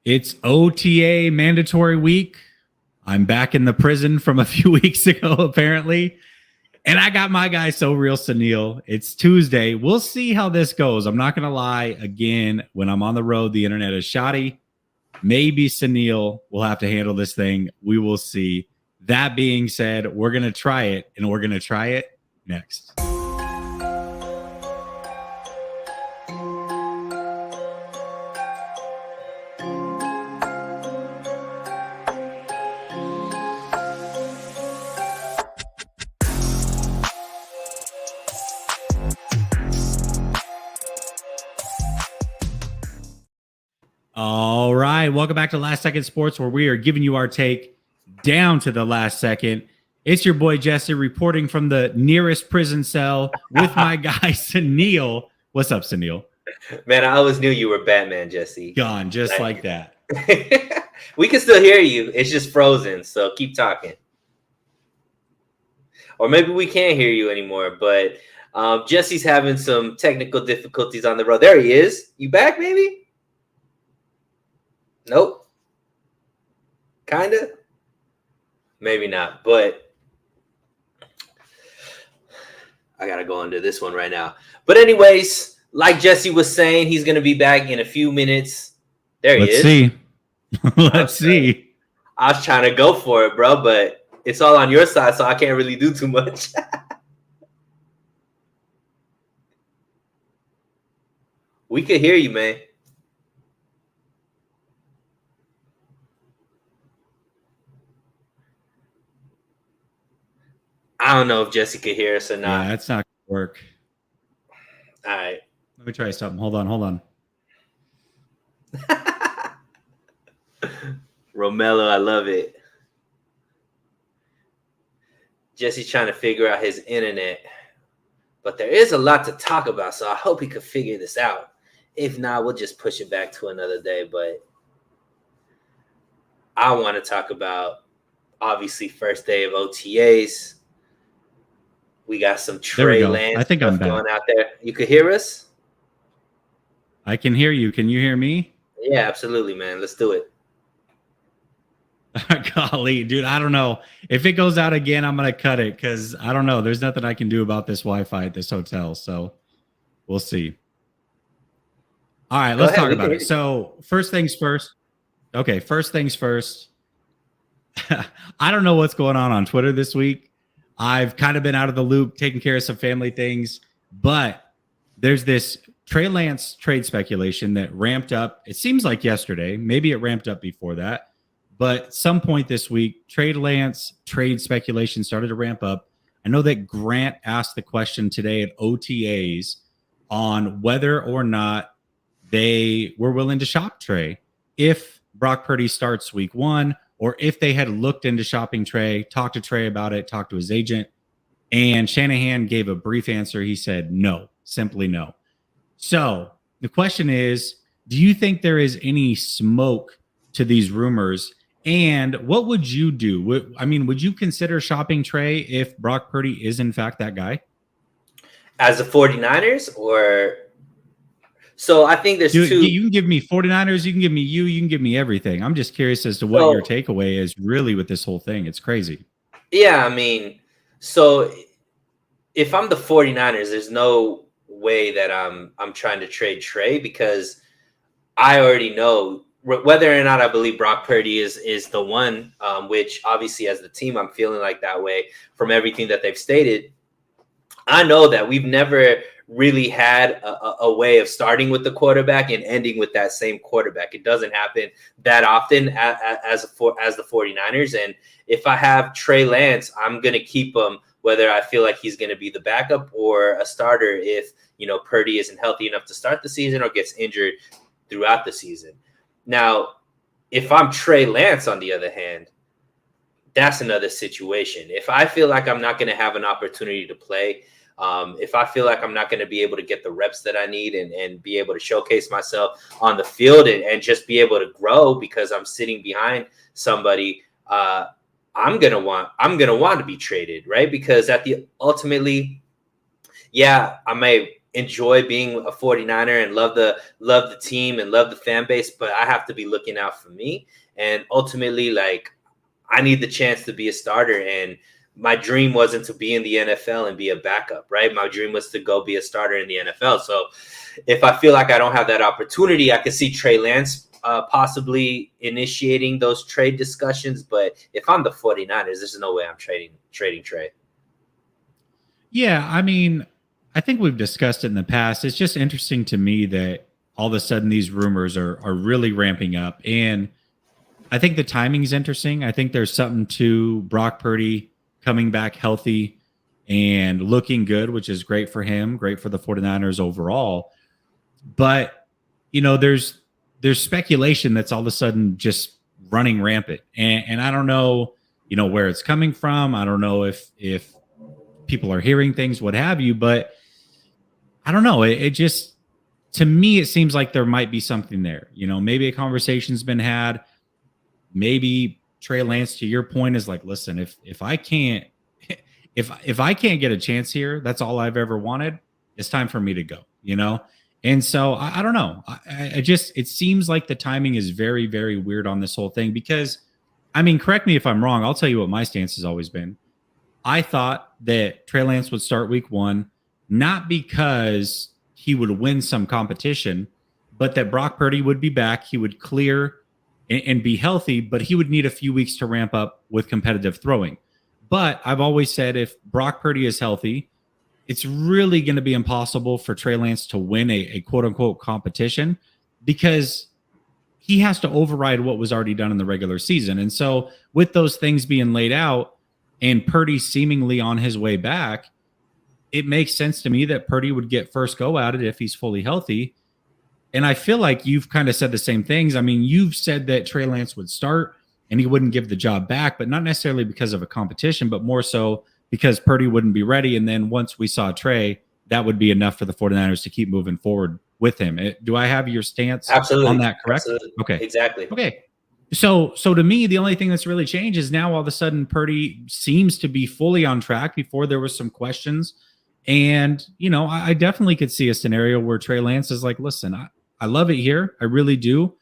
It's OTA mandatory week. I'm back in the prison from a few weeks ago, apparently. And I got my guy, So Real Sunil. It's Tuesday. We'll see how this goes. I'm not going to lie. Again, when I'm on the road, the internet is shoddy. Maybe Sunil will have to handle this thing. We will see. That being said, we're going to try it, and we're going to try it next. All right. Welcome back to Last Second Sports, where we are giving you our take down to the last second. It's your boy Jesse reporting from the nearest prison cell with my guy Sunil. What's up, Sunil? Man, I always knew you were Batman, Jesse. Gone just like that. We can still hear you. It's just frozen, so keep talking. Or maybe we can't hear you anymore, but Jesse's having some technical difficulties on the road. There he is. You back, maybe? Nope. Kinda. Maybe not, but I gotta go into this one right now. But anyways, like Jesse was saying, he's gonna be back in a few minutes. There he is. See. Let's see. I was trying to go for it, bro, but it's all on your side, so I can't really do too much. We could hear you, man. I don't know if Jesse could hear us or not. Yeah, that's not going to work. All right. Let me try something. Hold on. Romello, I love it. Jesse's trying to figure out his internet. But there is a lot to talk about, so I hope he could figure this out. If not, we'll just push it back to another day. But I want to talk about, obviously, first day of OTAs. We got some Trey Lance stuff going out there. You could hear us? I can hear you. Can you hear me? Yeah, absolutely, man. Let's do it. Golly, dude, I don't know. If it goes out again, I'm going to cut it because I don't know. There's nothing I can do about this Wi-Fi at this hotel. So we'll see. All right, let's talk about it. So first things first. Okay, first things first. I don't know what's going on Twitter this week. I've kind of been out of the loop, taking care of some family things, but there's this Trey Lance trade speculation that ramped up. It seems like yesterday. Maybe it ramped up before that. But at some point this week, Trey Lance trade speculation started to ramp up. I know that Grant asked the question today at OTAs on whether or not they were willing to shop Trey if Brock Purdy starts week 1, or if they had looked into shopping Trey, talked to Trey about it, talked to his agent, and Shanahan gave a brief answer. He said no, simply no. So the question is, do you think there is any smoke to these rumors? And what would you do? Would you consider shopping Trey if Brock Purdy is in fact that guy? As the 49ers or... So I think there's two. You can give me 49ers, you can give me you can give me everything. I'm just curious as to what your takeaway is really with this whole thing. It's crazy. Yeah, I mean, so if I'm the 49ers, there's no way that I'm trying to trade Trey because I already know whether or not I believe Brock Purdy is the one, which obviously as the team, I'm feeling like that way from everything that they've stated. I know that we've never really had a way of starting with the quarterback and ending with that same quarterback. It doesn't happen that often as the 49ers. And if I have Trey Lance, I'm going to keep him whether I feel like he's going to be the backup or a starter if, Purdy isn't healthy enough to start the season or gets injured throughout the season. Now, if I'm Trey Lance, on the other hand, that's another situation. If I feel like I'm not going to have an opportunity to play, if I feel like I'm not going to be able to get the reps that I need and be able to showcase myself on the field and just be able to grow because I'm sitting behind somebody, I'm gonna want to be traded, right? Because ultimately, yeah, I may enjoy being a 49er and love the team and love the fan base, but I have to be looking out for me. And ultimately, like, I need the chance to be a starter. And my dream wasn't to be in the NFL and be a backup, right? My dream was to go be a starter in the NFL. So if I feel like I don't have that opportunity, I could see Trey Lance possibly initiating those trade discussions. But if I'm the 49ers, there's no way I'm trading Trey. Yeah, I mean, I think we've discussed it in the past. It's just interesting to me that all of a sudden these rumors are really ramping up. And I think the timing is interesting. I think there's something to Brock Purdy coming back healthy and looking good, which is great for him, great for the 49ers overall. But, you know, there's speculation that's all of a sudden just running rampant. And I don't know, you know, where it's coming from. I don't know if people are hearing things, what have you, but I don't know. It just, to me, it seems like there might be something there. You know, maybe a conversation's been had. Maybe Trey Lance, to your point, is like, listen, if I can't get a chance here, that's all I've ever wanted. It's time for me to go, you know? And so I don't know. I just, it seems like the timing is very, very weird on this whole thing because, I mean, correct me if I'm wrong. I'll tell you what my stance has always been. I thought that Trey Lance would start week 1, not because he would win some competition, but that Brock Purdy would be back. He would clear and be healthy, but he would need a few weeks to ramp up with competitive throwing. But I've always said if Brock Purdy is healthy, it's really going to be impossible for Trey Lance to win a quote unquote competition because he has to override what was already done in the regular season. And so with those things being laid out and Purdy seemingly on his way back, it makes sense to me that Purdy would get first go at it if he's fully healthy. And I feel like you've kind of said the same things. I mean, you've said that Trey Lance would start and he wouldn't give the job back, but not necessarily because of a competition, but more so because Purdy wouldn't be ready. And then once we saw Trey, that would be enough for the 49ers to keep moving forward with him. Do I have your stance on that correct? Absolutely. Okay. Exactly. Okay. So to me, the only thing that's really changed is now all of a sudden Purdy seems to be fully on track. Before there was some questions. And, you know, I definitely could see a scenario where Trey Lance is like, listen, I love it here. I really do.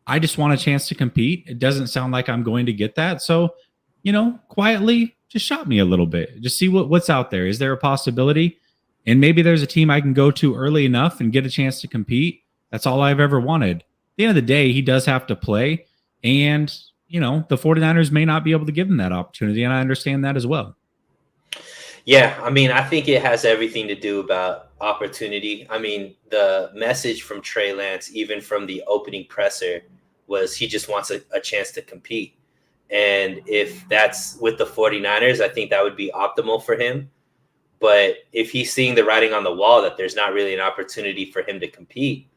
I just want a chance to compete. It doesn't sound like I'm going to get that. So, you know, quietly just shot me a little bit. Just see what's out there. Is there a possibility? And maybe there's a team I can go to early enough and get a chance to compete. That's all I've ever wanted. At the end of the day, he does have to play. And, you know, the 49ers may not be able to give him that opportunity. And I understand that as well. Yeah, I mean, I think it has everything to do about opportunity. I mean, the message from Trey Lance, even from the opening presser, was he just wants a chance to compete. And if that's with the 49ers, I think that would be optimal for him. But if he's seeing the writing on the wall that there's not really an opportunity for him to compete,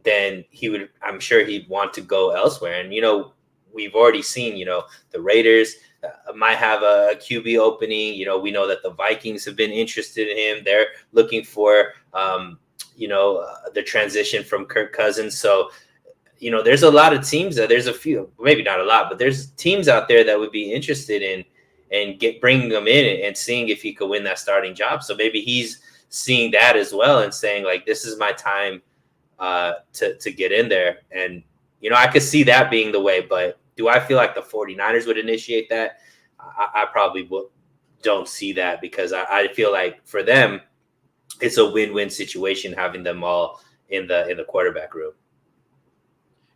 then I'm sure he'd want to go elsewhere. And, you know, we've already seen, you know, the Raiders might have a QB opening. You know, we know that the Vikings have been interested in him. They're looking for, the transition from Kirk Cousins. So, you know, there's a lot of teams there's a few, maybe not a lot, but there's teams out there that would be interested in and bringing him in and seeing if he could win that starting job. So maybe he's seeing that as well and saying, like, this is my time to get in there. And, you know, I could see that being the way, but do I feel like the 49ers would initiate that? I probably don't see that because I feel like for them, it's a win-win situation having them all in the quarterback room.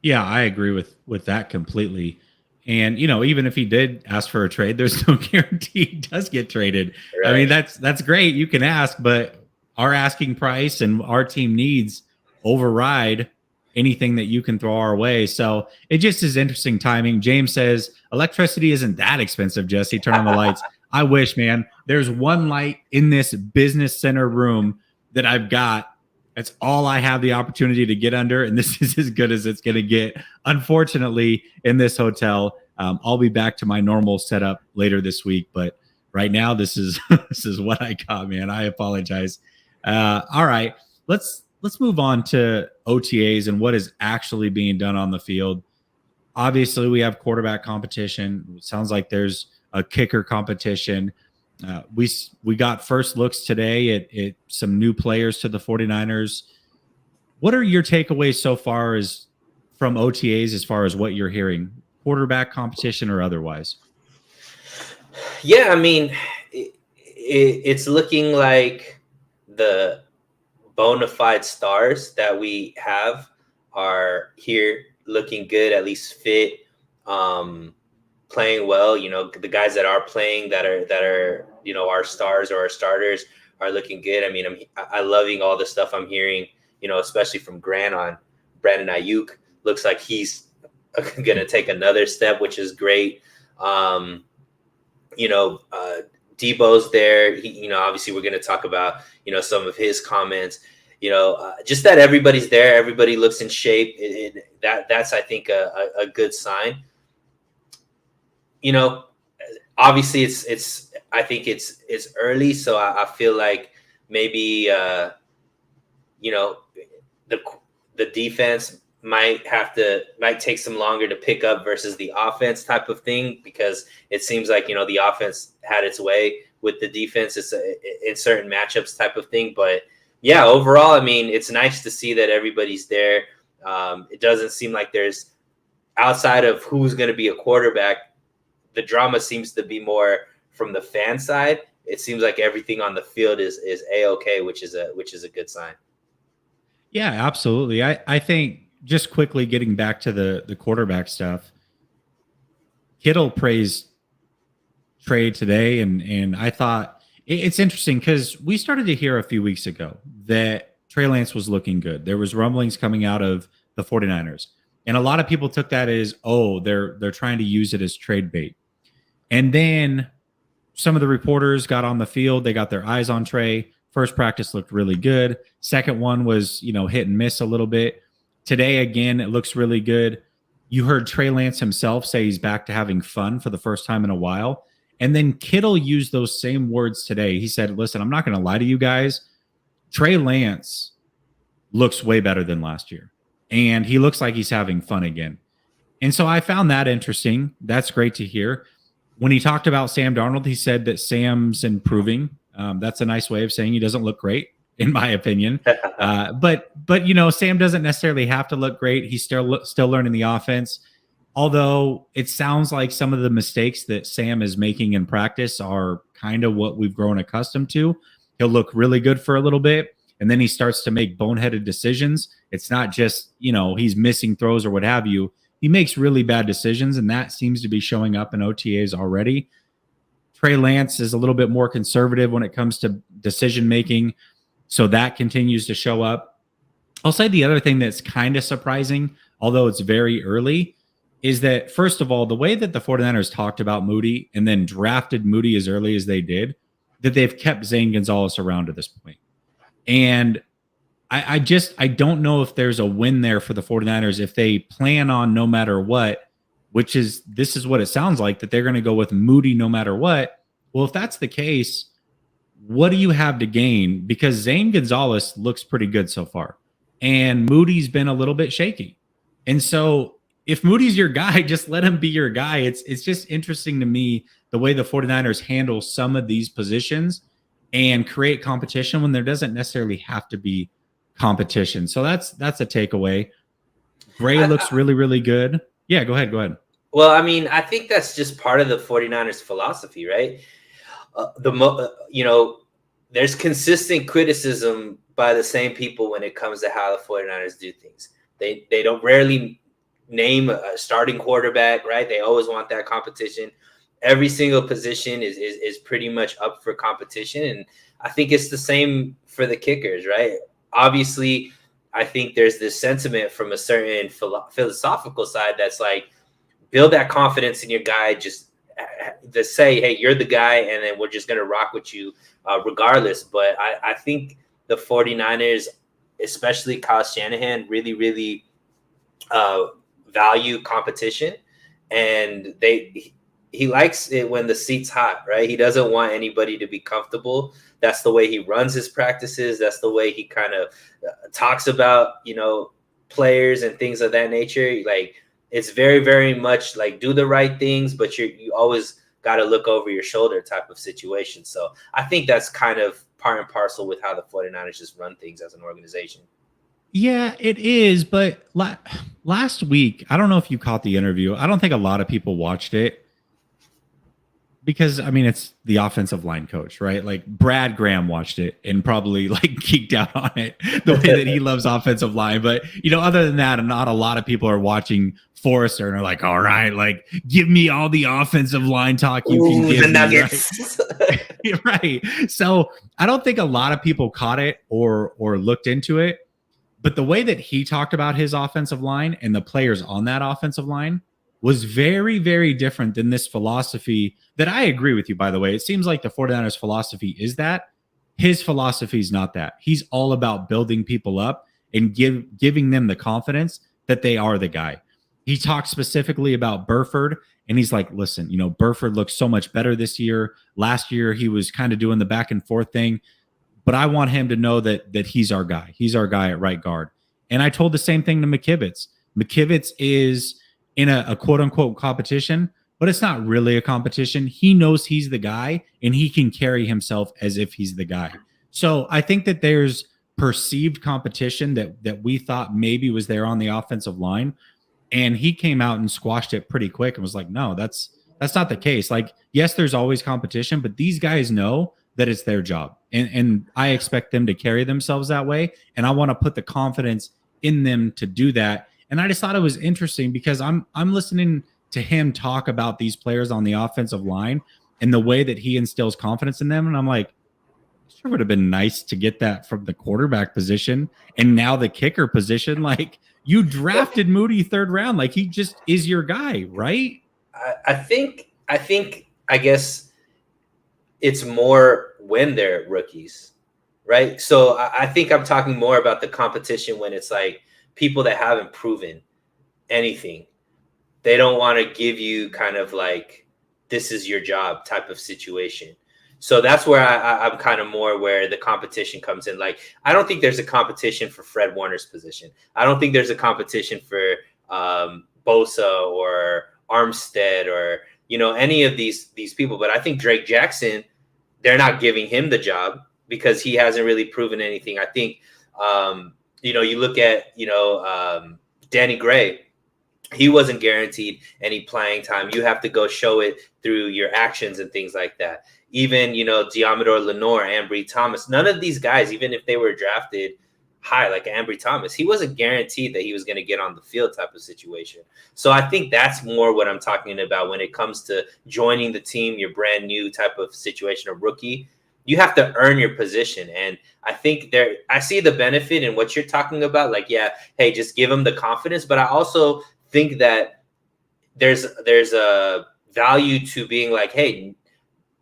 Yeah, I agree with that completely. And, you know, even if he did ask for a trade, there's no guarantee he does get traded. Right. I mean, that's great. You can ask, but our asking price and our team needs override anything that you can throw our way. So it just is interesting timing. James says electricity isn't that expensive, Jesse. Turn on the lights. I wish, man. There's one light in this business center room that I've got. That's all I have the opportunity to get under, and this is as good as it's going to get. Unfortunately, in this hotel, I'll be back to my normal setup later this week. But right now, this is what I got, man. I apologize. All right, let's move on to OTAs and what is actually being done on the field. Obviously, we have quarterback competition. It sounds like there's a kicker competition. We got first looks today at some new players to the 49ers. What are your takeaways so far as from OTAs as far as what you're hearing, quarterback competition or otherwise? Yeah, I mean, it's looking like the bona fide stars that we have are here, looking good, at least fit, playing well. You know, the guys that are playing that are our stars or our starters are looking good. I mean, I'm loving all the stuff I'm hearing. You know, especially from Grant on Brandon Ayuk. Looks like he's going to take another step, which is great. Debo's there. Obviously we're going to talk about, some of his comments, just that everybody's there. Everybody looks in shape. That's, I think, a good sign. Obviously I think it's early. So I feel like maybe, the defense might take some longer to pick up versus the offense type of thing, because it seems like, the offense had its way with the defense. It's in certain matchups type of thing. But yeah, overall, I mean, it's nice to see that everybody's there. It doesn't seem like there's, outside of who's going to be a quarterback, the drama seems to be more from the fan side. It seems like everything on the field is A-okay, which is a good sign. Yeah, absolutely. I think, just quickly getting back to the quarterback stuff, Kittle praised Trey today, and I thought it's interesting because we started to hear a few weeks ago that Trey Lance was looking good. There was rumblings coming out of the 49ers, and a lot of people took that as, oh, they're trying to use it as trade bait. And then some of the reporters got on the field, they got their eyes on Trey. First practice looked really good. Second one was, hit and miss a little bit. Today, again, it looks really good. You heard Trey Lance himself say he's back to having fun for the first time in a while. And then Kittle used those same words today. He said, listen, I'm not going to lie to you guys. Trey Lance looks way better than last year. And he looks like he's having fun again. And so I found that interesting. That's great to hear. When he talked about Sam Darnold, he said that Sam's improving. That's a nice way of saying he doesn't look great, in my opinion. But Sam doesn't necessarily have to look great. He's still learning the offense. Although it sounds like some of the mistakes that Sam is making in practice are kind of what we've grown accustomed to. He'll look really good for a little bit, and then he starts to make boneheaded decisions. It's not just, he's missing throws or what have you. He makes really bad decisions, and that seems to be showing up in OTAs already. Trey Lance is a little bit more conservative when it comes to decision making, so that continues to show up. I'll say the other thing that's kind of surprising, although it's very early, is that, first of all, the way that the 49ers talked about Moody and then drafted Moody as early as they did, that they've kept Zane Gonzalez around to this point. And I don't know if there's a win there for the 49ers if they plan on, no matter what, this is what it sounds like, that they're going to go with Moody no matter what. Well, if that's the case, what do you have to gain? Because Zane Gonzalez looks pretty good so far, and Moody's been a little bit shaky. And so if Moody's your guy, just let him be your guy. It's just interesting to me the way the 49ers handle some of these positions and create competition when there doesn't necessarily have to be competition. So that's a takeaway. Gray looks really, really good. Yeah, go ahead. Well, I mean, I think that's just part of the 49ers philosophy, right? There's consistent criticism by the same people when it comes to how the 49ers do things. They don't rarely name a starting quarterback, right? They always want that competition. Every single position is pretty much up for competition. And I think it's the same for the kickers, right? Obviously, I think there's this sentiment from a certain philosophical side that's like, build that confidence in your guy, just to say, hey, you're the guy, and then we're just going to rock with you regardless. But I think the 49ers, especially Kyle Shanahan, really, really value competition. And he likes it when the seat's hot, right? He doesn't want anybody to be comfortable. That's the way he runs his practices. That's the way he kind of talks about, players and things of that nature. Like, it's very, very much like do the right things, but you always got to look over your shoulder type of situation. So I think that's kind of part and parcel with how the 49ers just run things as an organization. Yeah, it is. But last week, I don't know if you caught the interview. I don't think a lot of people watched it because, I mean, it's the offensive line coach, right? Like Brad Graham watched it and probably like geeked out on it the way that he loves offensive line. But, other than that, not a lot of people are watching Forrester and are like, all right, like give me all the offensive line talk you can give the me. Nuggets. Right? Right. So I don't think a lot of people caught it or looked into it. But the way that he talked about his offensive line and the players on that offensive line was very, very different than this philosophy that I agree with you, by the way. It seems like the 49ers philosophy is that. His philosophy is not that. He's all about building people up and giving them the confidence that they are the guy. He talked specifically about Burford, and he's like, listen, Burford looks so much better this year. Last year, he was kind of doing the back and forth thing. But I want him to know that he's our guy. He's our guy at right guard. And I told the same thing to McKivitz. McKivitz is in a quote-unquote competition, but it's not really a competition. He knows he's the guy, and he can carry himself as if he's the guy. So I think that there's perceived competition that we thought maybe was there on the offensive line. And he came out and squashed it pretty quick and was like, no, that's not the case. Like, yes, there's always competition, but these guys know that it's their job. And I expect them to carry themselves that way. And I want to put the confidence in them to do that. And I just thought it was interesting because I'm listening to him talk about these players on the offensive line and the way that he instills confidence in them. And I'm like, sure would have been nice to get that from the quarterback position. And now the kicker position, like you drafted Moody 3rd round. Like he just is your guy, right? I guess it's more when they're rookies, right? So I think I'm talking more about the competition when it's like people that haven't proven anything. They don't want to give you kind of like, this is your job type of situation. So that's where I'm kind of more where the competition comes in. Like, I don't think there's a competition for Fred Warner's position. I don't think there's a competition for Bosa or Armstead or, any of these people. But I think Drake Jackson, they're not giving him the job because he hasn't really proven anything. I think, you look at, Danny Gray, he wasn't guaranteed any playing time. You have to go show it through your actions and things like that. Even, Diamador Lenore, Ambry Thomas, none of these guys, even if they were drafted high, like Ambry Thomas, he wasn't guaranteed that he was going to get on the field type of situation. So I think that's more what I'm talking about when it comes to joining the team, your brand new type of situation, a rookie. You have to earn your position. And I think I see the benefit in what you're talking about. Like, yeah, hey, just give them the confidence. But I also think that there's a value to being like, hey,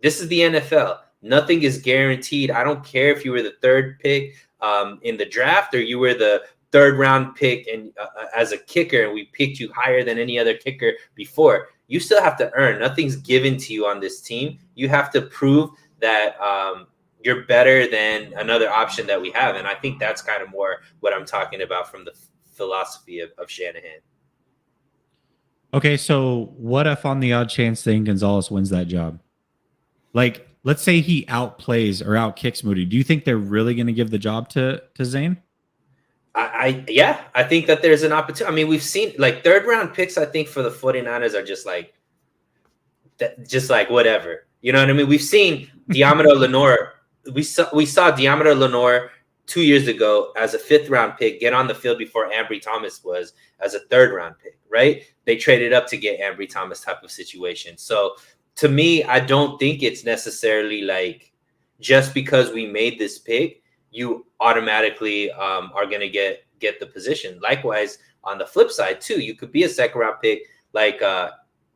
this is the NFL. Nothing is guaranteed. I don't care if you were the 3rd pick in the draft or you were the 3rd round pick and as a kicker and we picked you higher than any other kicker before. You still have to earn. Nothing's given to you on this team. You have to prove that you're better than another option that we have. And I think that's kind of more what I'm talking about from the philosophy of Shanahan. Okay, so what if on the odd chance Zane Gonzalez wins that job? Like, let's say he outplays or outkicks Moody. Do you think they're really going to give the job to Zane? I think that there's an opportunity. I mean, we've seen like 3rd round picks, I think, for the 49ers are just like whatever. You know what I mean? We've seen Diamador Lenore. We saw Diamador Lenore 2 years ago as a 5th round pick get on the field before Ambry Thomas was as a 3rd round pick, right? They traded up to get Ambry Thomas type of situation. So to me, I don't think it's necessarily like just because we made this pick, you automatically are going to get the position. Likewise, on the flip side too, you could be a 2nd round pick like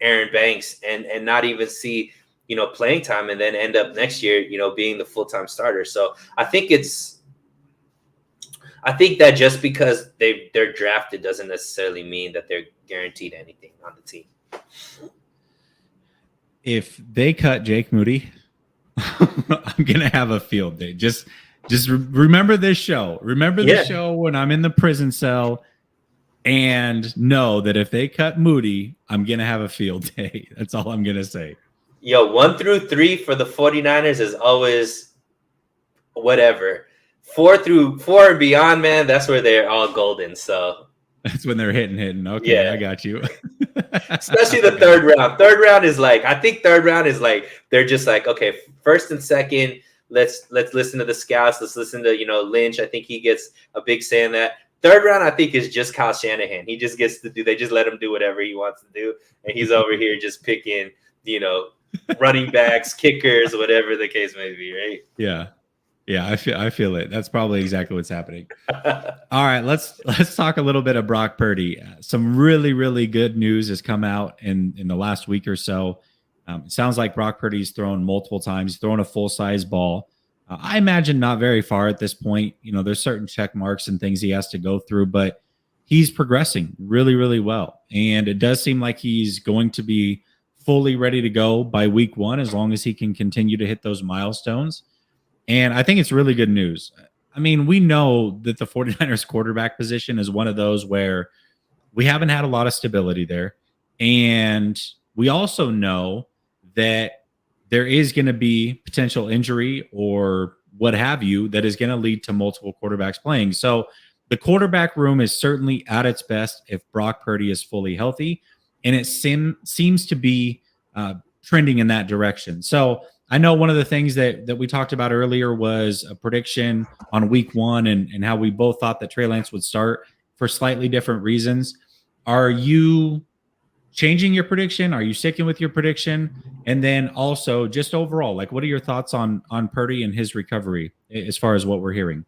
Aaron Banks and not even see playing time and then end up next year being the full-time starter. So I think that just because they're drafted doesn't necessarily mean that they're guaranteed anything on the team. If they cut Jake Moody, I'm gonna have a field day. Just remember this show. Remember the show when I'm in the prison cell, and know that if they cut Moody, I'm gonna have a field day. That's all I'm gonna say. Yo, 1 through 3 for the 49ers is always whatever. 4 and beyond, man, that's where they're all golden. So That's when they're hitting. Okay, yeah, I got you. especially the third round. Third round is like, I think third round is like they're just like, okay, first and second, let's listen to the scouts. Let's listen to Lynch. I think he gets a big say in that. Third round, I think, is just Kyle Shanahan. He just gets to do. They just let him do whatever he wants to do, and he's over here just picking, running backs, kickers, whatever the case may be, right? Yeah, I feel it. That's probably exactly what's happening. All right, let's talk a little bit of Brock Purdy. Some really, really good news has come out in the last week or so. It sounds like Brock Purdy's thrown multiple times. He's thrown a full-size ball. I imagine not very far at this point. There's certain check marks and things he has to go through, but he's progressing really, really well. And it does seem like he's going to be fully ready to go by week 1, as long as he can continue to hit those milestones. And I think it's really good news. I mean, we know that the 49ers quarterback position is one of those where we haven't had a lot of stability there. And we also know that there is going to be potential injury or what have you that is going to lead to multiple quarterbacks playing. So the quarterback room is certainly at its best if Brock Purdy is fully healthy. And it seems to be trending in that direction. So I know one of the things that we talked about earlier was a prediction on week 1 and how we both thought that Trey Lance would start for slightly different reasons. Are you changing your prediction? Are you sticking with your prediction? And then also just overall, like, what are your thoughts on Purdy and his recovery as far as what we're hearing?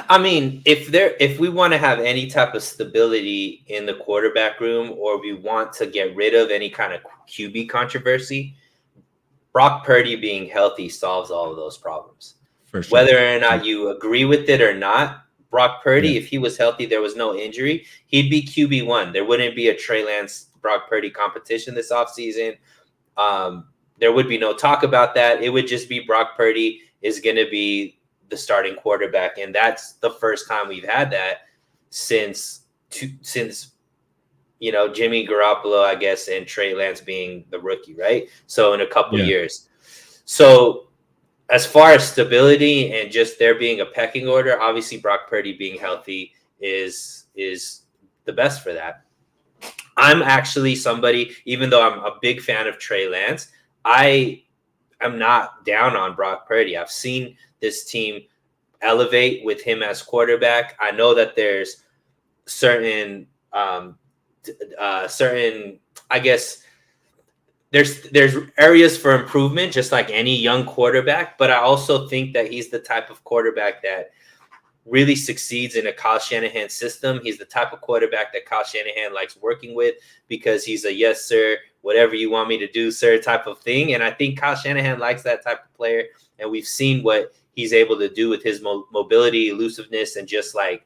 I mean, if we want to have any type of stability in the quarterback room, or we want to get rid of any kind of QB controversy, Brock Purdy being healthy solves all of those problems. For sure. Whether or not you agree with it or not, Brock Purdy, if he was healthy, there was no injury, he'd be QB1. There wouldn't be a Trey Lance Brock Purdy competition this offseason. There would be no talk about that. It would just be Brock Purdy is going to be the starting quarterback. And that's the first time we've had that since Jimmy Garoppolo, I guess, and Trey Lance being the rookie, right? So in a couple years. So as far as stability and just there being a pecking order, obviously Brock Purdy being healthy is the best for that. I'm actually somebody, even though I'm a big fan of Trey Lance, I am not down on Brock Purdy. I've seen this team elevate with him as quarterback. I know that there's certain, I guess there's areas for improvement, just like any young quarterback. But I also think that he's the type of quarterback that really succeeds in a Kyle Shanahan system. He's the type of quarterback that Kyle Shanahan likes working with because he's a yes, sir, whatever you want me to do, sir, type of thing. And I think Kyle Shanahan likes that type of player. And we've seen what he's able to do with his mobility, elusiveness, and just like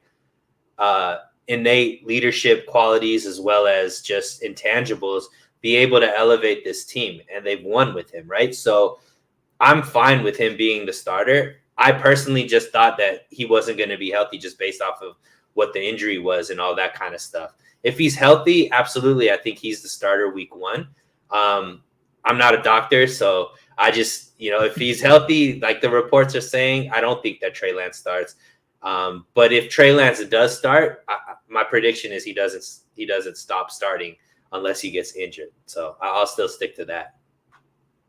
innate leadership qualities, as well as just intangibles, be able to elevate this team. And they've won with him, right? So I'm fine with him being the starter. I personally just thought that he wasn't going to be healthy just based off of what the injury was and all that kind of stuff. If he's healthy, absolutely, I think he's the starter week 1. I'm not a doctor, so I just, if he's healthy, like the reports are saying, I don't think that Trey Lance starts. But if Trey Lance does start, my prediction is he doesn't stop starting unless he gets injured. So I'll still stick to that.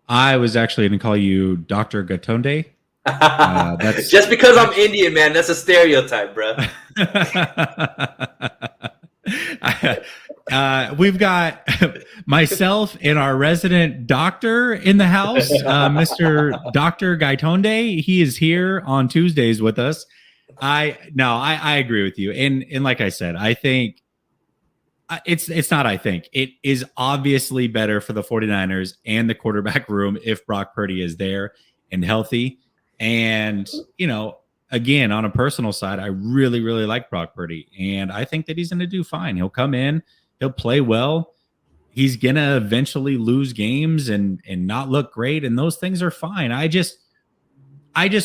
I was actually going to call you Dr. Gatonde. That's just because I'm Indian, man. That's a stereotype, bro. We've got myself and our resident doctor in the house, Mr. Dr. Gaitonde. He is here on Tuesdays with us. I agree with you. And like I said, I think it is obviously better for the 49ers and the quarterback room if Brock Purdy is there and healthy. And, again, on a personal side, I really, really like Brock Purdy. And I think that he's going to do fine. He'll come in, he'll play well. He's going to eventually lose games and not look great. And those things are fine. I just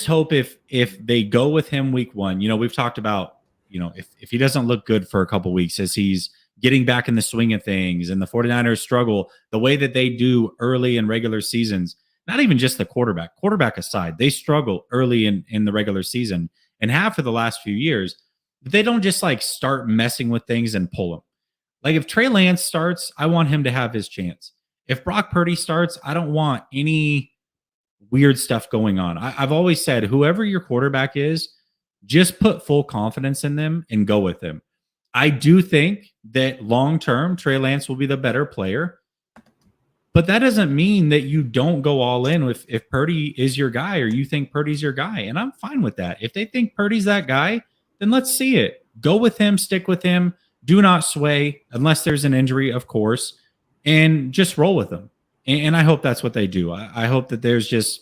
hope if they go with him week 1, we've talked about, if he doesn't look good for a couple of weeks as he's getting back in the swing of things and the 49ers struggle the way that they do early in regular seasons, not even just the quarterback aside, they struggle early in the regular season and have for the last few years. They don't just like start messing with things and pull them. Like if Trey Lance starts, I want him to have his chance. If Brock Purdy starts, I don't want any weird stuff going on. I've always said, whoever your quarterback is, just put full confidence in them and go with them. I do think that long term, Trey Lance will be the better player, but that doesn't mean that you don't go all in if Purdy is your guy or you think Purdy's your guy. And I'm fine with that. If they think Purdy's that guy, then let's see it. Go with him, stick with him. Do not sway unless there's an injury, of course, and just roll with them. And I hope that's what they do. I hope that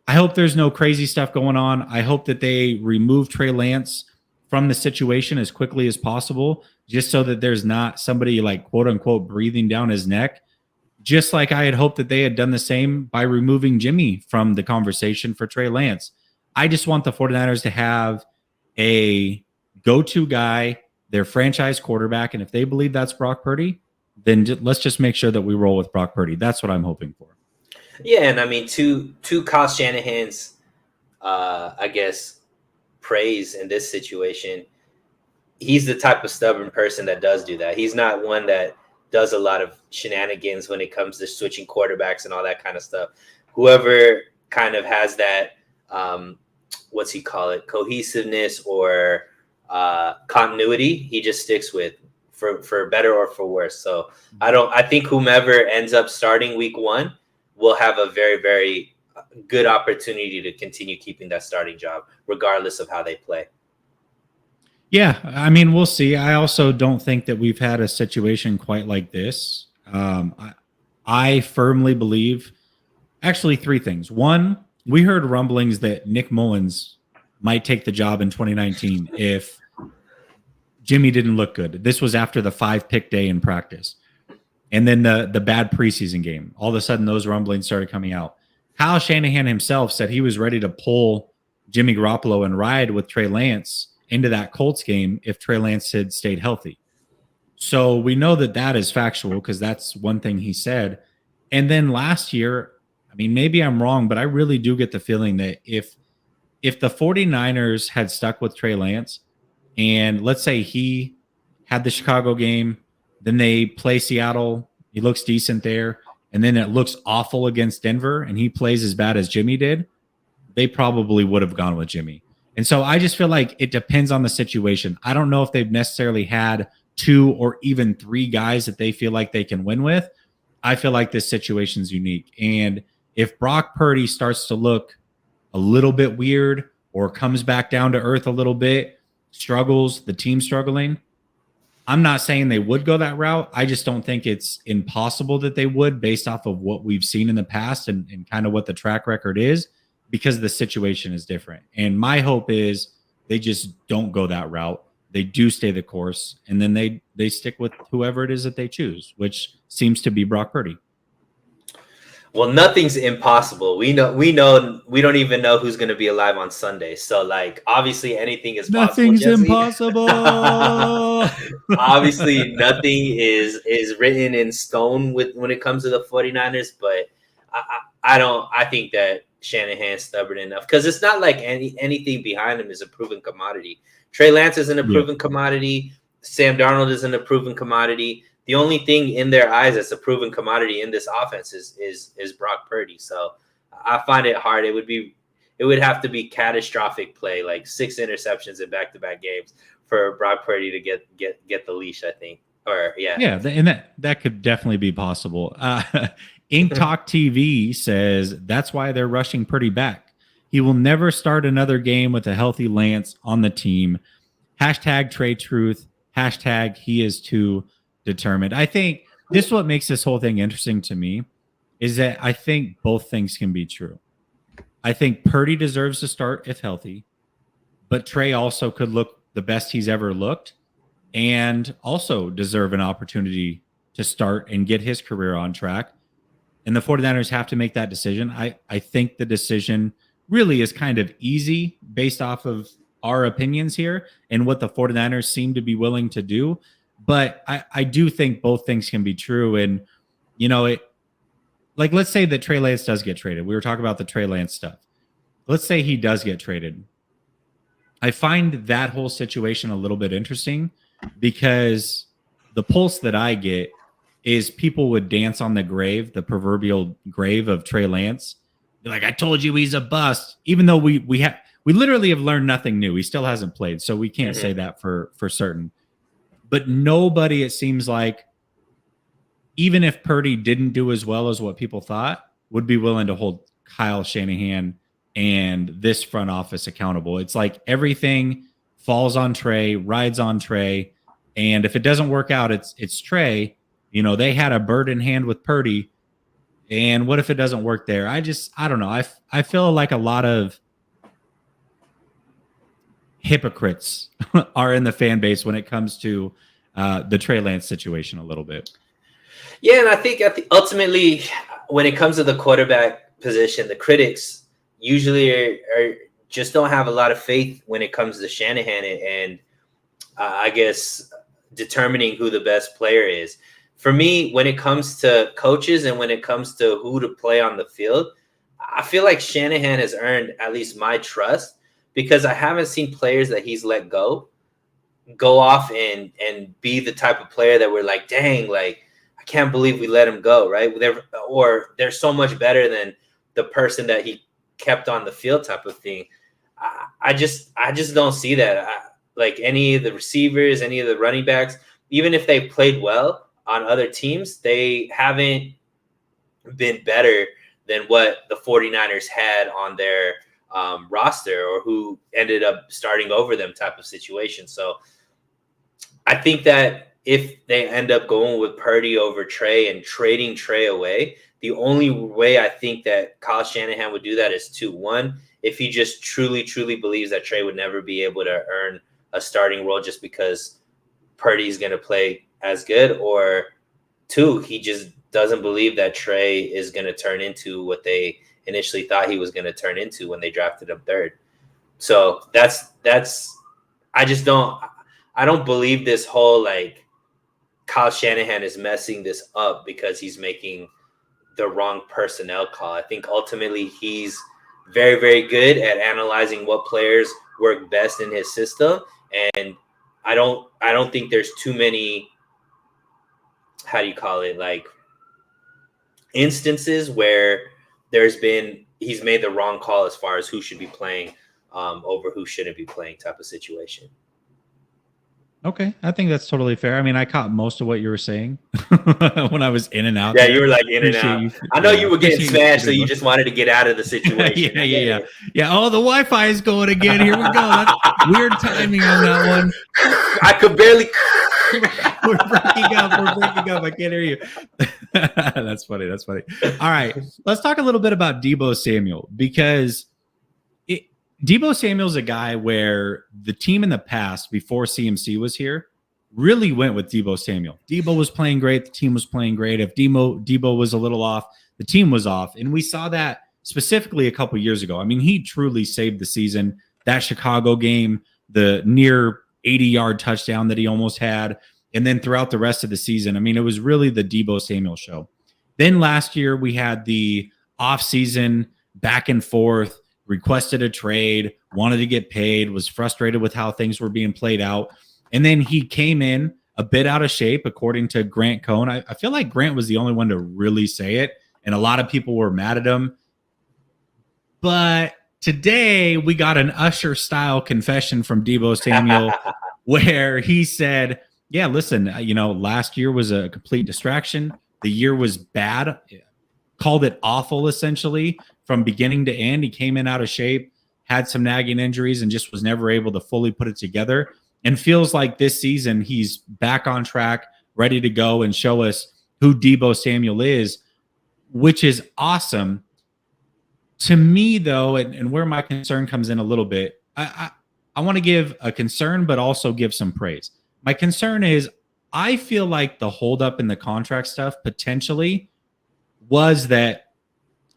I hope there's no crazy stuff going on. I hope that they remove Trey Lance from the situation as quickly as possible, just so that there's not somebody like quote unquote breathing down his neck. Just like I had hoped that they had done the same by removing Jimmy from the conversation for Trey Lance. I just want the 49ers to have a go-to guy, their franchise quarterback. And if they believe that's Brock Purdy, then let's just make sure that we roll with Brock Purdy. That's what I'm hoping for. Yeah, and I mean, to Kyle Shanahan's, I guess, praise in this situation, he's the type of stubborn person that does do that. He's not one that does a lot of shenanigans when it comes to switching quarterbacks and all that kind of stuff. Whoever kind of has that, what's he call it, cohesiveness or continuity, he just sticks with for better or for worse. So I think whomever ends up starting week one will have a very, very good opportunity to continue keeping that starting job, regardless of how they play. Yeah, I mean, we'll see. I also don't think that we've had a situation quite like this. I firmly believe, actually, three things. One, we heard rumblings that Nick Mullins might take the job in 2019 if Jimmy didn't look good. This was after the 5-pick day in practice. And then the bad preseason game. All of a sudden, those rumblings started coming out. Kyle Shanahan himself said he was ready to pull Jimmy Garoppolo and ride with Trey Lance into that Colts game if Trey Lance had stayed healthy. So we know that that is factual because that's one thing he said. And then last year, I mean, maybe I'm wrong, but I really do get the feeling that if the 49ers had stuck with Trey Lance and let's say he had the Chicago game, then they play Seattle, he looks decent there, and then it looks awful against Denver and he plays as bad as Jimmy did, they probably would have gone with Jimmy. And so I just feel like it depends on the situation. I don't know if they've necessarily had 2 or even 3 guys that they feel like they can win with. I feel like this situation's unique. And if Brock Purdy starts to look a little bit weird or comes back down to earth a little bit, struggles, the team struggling, I'm not saying they would go that route. I just don't think it's impossible that they would based off of what we've seen in the past and kind of what the track record is, because the situation is different. And my hope is they just don't go that route. They do stay the course, and then they stick with whoever it is that they choose, which seems to be Brock Purdy. Well, nothing's impossible. We know we don't even know who's going to be alive on Sunday. So, like, obviously anything is possible. Nothing's impossible. Obviously, nothing is written in stone when it comes to the 49ers, but I think that Shanahan's stubborn enough because it's not like anything behind him is a proven commodity. Trey Lance isn't a proven commodity. Sam Darnold isn't a proven commodity. The only thing in their eyes that's a proven commodity in this offense is Brock Purdy. So I find it hard. It would have to be catastrophic play, like 6 interceptions in back-to-back games for Brock Purdy to get the leash, I think. And that could definitely be possible. Ink Talk TV says that's why they're rushing Purdy back. He will never start another game with a healthy Lance on the team. Hashtag Trey Truth. Hashtag he is too determined. I think this is what makes this whole thing interesting to me is that I think both things can be true. I think Purdy deserves to start if healthy, but Trey also could look the best he's ever looked and also deserve an opportunity to start and get his career on track. And the 49ers have to make that decision. I think the decision really is kind of easy based off of our opinions here and what the 49ers seem to be willing to do. But I do think both things can be true. And, like, let's say that Trey Lance does get traded. We were talking about the Trey Lance stuff. Let's say he does get traded. I find that whole situation a little bit interesting because the pulse that I get is people would dance on the grave, the proverbial grave of Trey Lance. They're like, I told you he's a bust, even though we literally have learned nothing new. He still hasn't played, so we can't say that for certain. But nobody, it seems like, even if Purdy didn't do as well as what people thought, would be willing to hold Kyle Shanahan and this front office accountable. It's like everything falls on Trey, rides on Trey, and if it doesn't work out, it's Trey. They had a bird in hand with Purdy, and what if it doesn't work there? I don't know. I feel like a lot of hypocrites are in the fan base when it comes to the Trey Lance situation a little bit. Yeah, and I think ultimately, when it comes to the quarterback position, the critics usually are just don't have a lot of faith when it comes to Shanahan and I guess determining who the best player is. For me, when it comes to coaches and when it comes to who to play on the field, I feel like Shanahan has earned at least my trust because I haven't seen players that he's let go off and be the type of player that we're like, dang, like, I can't believe we let him go, right? They're so much better than the person that he kept on the field type of thing. I just don't see that. Like any of the receivers, any of the running backs, even if they played well on other teams, they haven't been better than what the 49ers had on their roster or who ended up starting over them type of situation. So I think that if they end up going with Purdy over Trey and trading Trey away, the only way I think that Kyle Shanahan would do that is two. One, if he just truly, truly believes that Trey would never be able to earn a starting role just because Purdy's going to play as good, or two, he just doesn't believe that Trey is going to turn into what they initially thought he was going to turn into when they drafted him third. So I don't believe this whole like Kyle Shanahan is messing this up because he's making the wrong personnel call. I think ultimately he's very, very good at analyzing what players work best in his system. And I don't think there's too many, how do you call it, like instances where he's made the wrong call as far as who should be playing over who shouldn't be playing type of situation. Okay, I think that's totally fair. I mean, I caught most of what you were saying when I was in and out. Yeah, you were like in and out. I know you were getting smashed, so you just wanted to get out of the situation. Yeah. Oh, the Wi-Fi is going again. Here we go. That's weird timing on that one. I could barely. We're breaking up. I can't hear you. That's funny. All right, let's talk a little bit about Deebo Samuel because Deebo Samuel's a guy where the team in the past, before CMC was here, really went with Deebo Samuel. Deebo was playing great. The team was playing great. If Deebo was a little off, the team was off. And we saw that specifically a couple years ago. I mean, he truly saved the season. That Chicago game, the near 80-yard touchdown that he almost had, and then throughout the rest of the season, I mean, it was really the Deebo Samuel show. Then last year, we had the offseason back and forth, requested a trade, wanted to get paid, was frustrated with how things were being played out. And then he came in a bit out of shape, according to Grant Cohn. I feel like Grant was the only one to really say it, and a lot of people were mad at him. But today we got an Usher-style confession from Deebo Samuel where he said, yeah, listen, last year was a complete distraction. The year was bad. Called it awful, essentially, from beginning to end. He came in out of shape, had some nagging injuries, and just was never able to fully put it together. And feels like this season he's back on track, ready to go and show us who Deebo Samuel is, which is awesome. To me, though, and where my concern comes in a little bit, I want to give a concern, but also give some praise. My concern is I feel like the holdup in the contract stuff potentially was that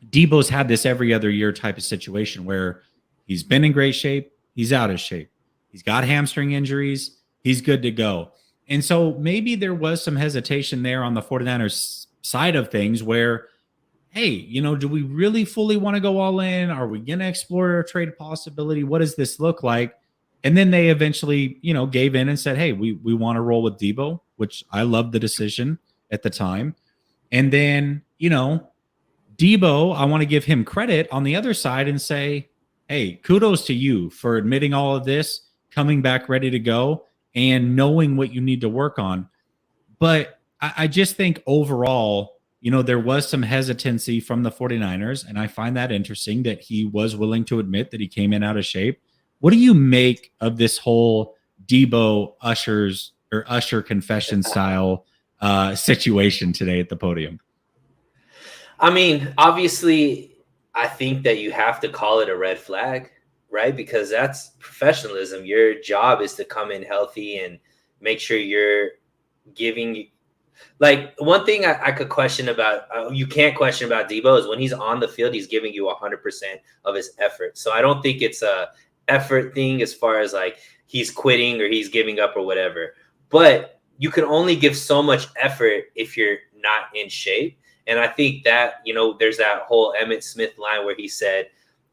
Deebo's had this every other year type of situation where he's been in great shape, he's out of shape. He's got hamstring injuries, he's good to go. And so maybe there was some hesitation there on the 49ers side of things where, hey, do we really fully want to go all in? Are we going to explore a trade possibility? What does this look like? And then they eventually, gave in and said, hey, we want to roll with Debo, which I loved the decision at the time. And then, Debo, I want to give him credit on the other side and say, hey, kudos to you for admitting all of this, coming back ready to go, and knowing what you need to work on. But I just think overall, there was some hesitancy from the 49ers, and I find that interesting that he was willing to admit that he came in out of shape. What do you make of this whole Debo Usher confession style situation today at the podium? I mean, obviously, I think that you have to call it a red flag, right? Because that's professionalism. Your job is to come in healthy and make sure you're giving. Like, one thing I could question about, you can't question about Debo, is when he's on the field, he's giving you 100% of his effort. So I don't think it's a effort thing as far as like he's quitting or he's giving up or whatever. But you can only give so much effort if you're not in shape. And I think that, there's that whole Emmitt Smith line where he said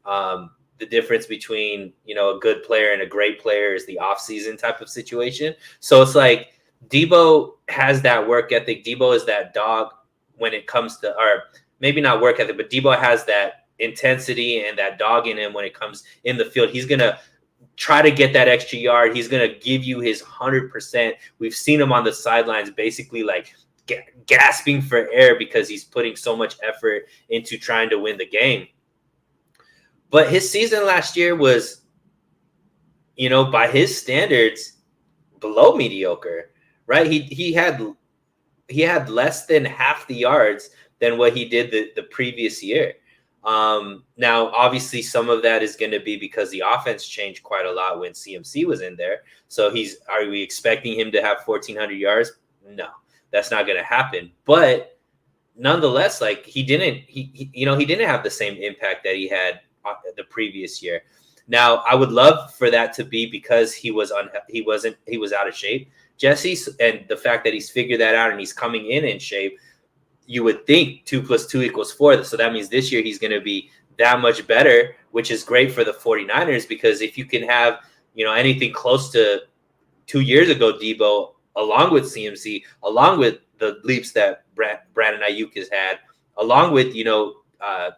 the difference between, a good player and a great player is the offseason type of situation. So it's like Debo has that work ethic. Debo is that dog when it comes to, or maybe not work ethic, but Debo has that intensity and that dog in him when it comes in the field. He's going to try to get that extra yard. He's going to give you his 100%. We've seen him on the sidelines basically like gasping for air because he's putting so much effort into trying to win the game. But his season last year was, by his standards, below mediocre, right? He had less than half the yards than what he did the previous year. Now, obviously, some of that is going to be because the offense changed quite a lot when CMC was in there. So are we expecting him to have 1,400 yards? No. That's not going to happen. But nonetheless, like he didn't have the same impact that he had the previous year. Now, I would love for that to be because he was out of shape, Jesse, and the fact that he's figured that out and he's coming in shape. You would think 2 + 2 = 4. So that means this year he's going to be that much better, which is great for the 49ers, because if you can have, anything close to 2 years ago, Debo, along with CMC, along with the leaps that Brandon Ayuk has had, along with,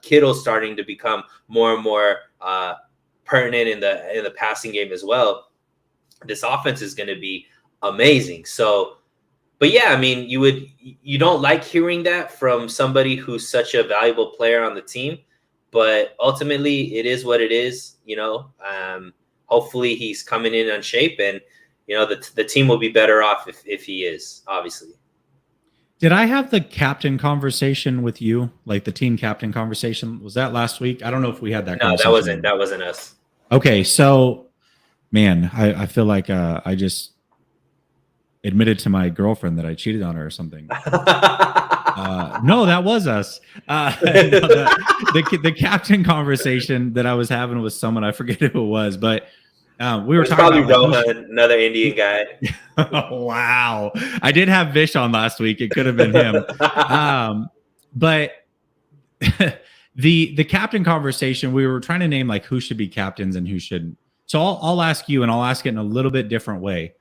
Kittle starting to become more and more pertinent in the passing game as well, this offense is going to be amazing. So, but yeah, I mean, you don't like hearing that from somebody who's such a valuable player on the team, but ultimately it is what it is. Hopefully he's coming in on shape, and the team will be better off if he is, obviously. Did I have the captain conversation with you? Like the team captain conversation? Was that last week? I don't know if we had that. No, that wasn't us. Okay. So, man, I feel like I just admitted to my girlfriend that I cheated on her or something. No, that was us. The captain conversation that I was having with someone, I forget who it was, but we were talking about Rohan, another Indian guy. Oh, wow. I did have Vish on last week. It could have been him. But the captain conversation, we were trying to name like who should be captains and who shouldn't. So I'll ask you, and I'll ask it in a little bit different way.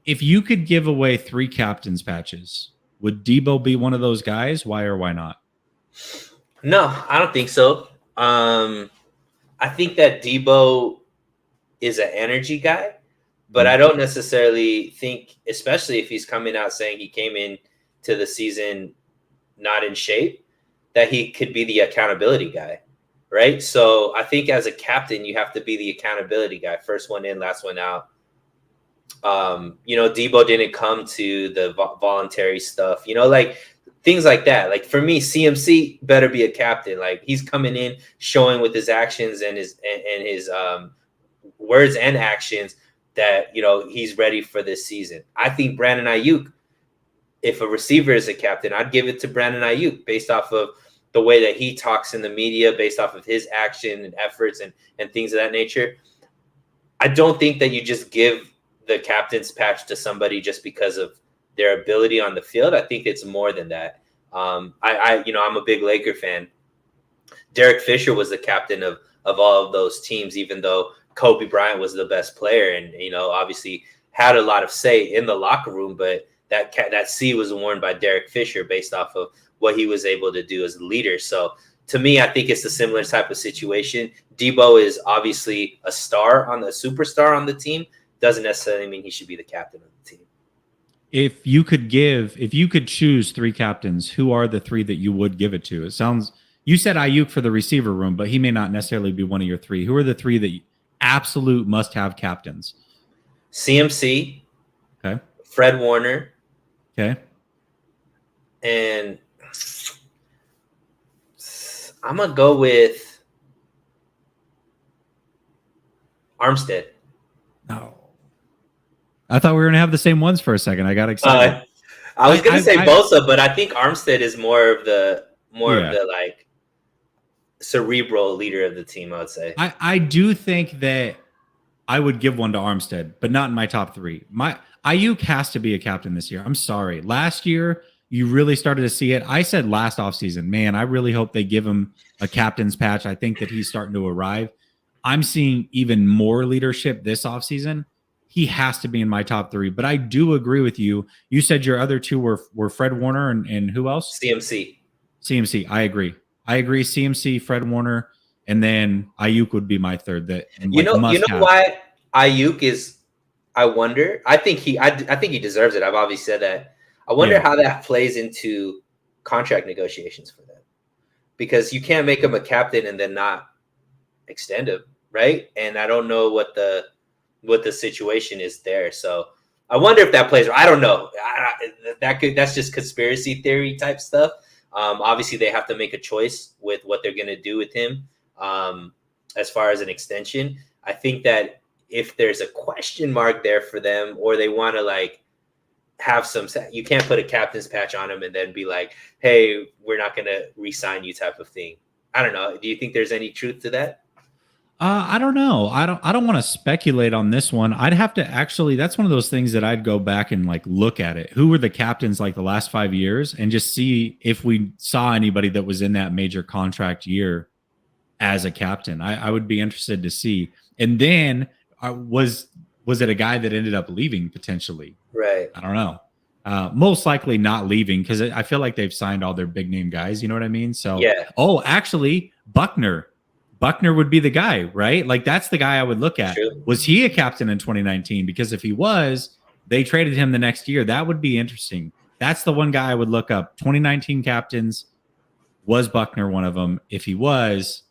If you could give away 3 captains patches, would Debo be one of those guys? Why or why not? No, I don't think so. I think that Debo is an energy guy, but I don't necessarily think, especially if he's coming out saying he came in to the season not in shape, that he could be the accountability guy, right? So I think as a captain, you have to be the accountability guy. First one in, last one out. Debo didn't come to the voluntary stuff, like things like that. Like for me, CMC better be a captain. Like he's coming in, showing with his actions and his words and actions that, he's ready for this season. I think Brandon Ayuk, if a receiver is a captain, I'd give it to Brandon Ayuk based off of the way that he talks in the media, based off of his action and efforts and things of that nature. I don't think that you just give the captain's patch to somebody just because of their ability on the field. I think it's more than that. I'm a big Laker fan. Derek Fisher was the captain of all of those teams, even though Kobe Bryant was the best player and, obviously had a lot of say in the locker room. But that C was worn by Derek Fisher based off of what he was able to do as a leader. So to me, I think it's a similar type of situation. Debo is obviously a superstar on the team. Doesn't necessarily mean he should be the captain of the team. If you could choose 3 captains, who are the 3 that you would give it to? You said Ayuk for the receiver room, but he may not necessarily be one of your 3. Who are the 3 that absolute must-have captains? CMC. Okay. Fred Warner. Okay. And I'm going to go with Armstead. No. I thought we were going to have the same ones for a second. I got excited. I was going to say Bosa, but I think Armstead is more of the like cerebral leader of the team, I would say. I do think that I would give one to Armstead, but not in my top 3. Ayuk has to be a captain this year. I'm sorry. Last year, you really started to see it. I said last offseason, man, I really hope they give him a captain's patch. I think that he's starting to arrive. I'm seeing even more leadership this offseason. He has to be in my top 3, but I do agree with you. You said your other 2 were Fred Warner and who else? CMC. I agree. CMC, Fred Warner, and then Ayuk would be my 3rd. That why Ayuk is. I wonder. I think he deserves it. I've obviously said that. I wonder how that plays into contract negotiations for them, because you can't make him a captain and then not extend him, right? And I don't know what the situation is there. So I wonder if that plays. I don't know. That's just conspiracy theory type stuff. Obviously, they have to make a choice with what they're going to do with him as far as an extension. I think that if there's a question mark there for them, or they want to have you can't put a captain's patch on him and then be like, hey, we're not going to re-sign you type of thing. I don't know. Do you think there's any truth to that? I don't know. I don't want to speculate on this one. I'd have to that's one of those things that I'd go back and look at it. Who were the captains the last 5 years and just see if we saw anybody that was in that major contract year as a captain. I would be interested to see. And then was it a guy that ended up leaving potentially? Right. I don't know. Most likely not leaving, because I feel like they've signed all their big name guys. You know what I mean? So, yeah. Oh, actually, Buckner would be the guy, right? That's the guy I would look at. True. Was he a captain in 2019? Because if he was, they traded him the next year. That would be interesting. That's the one guy I would look up. 2019 captains, was Buckner one of them? If he was,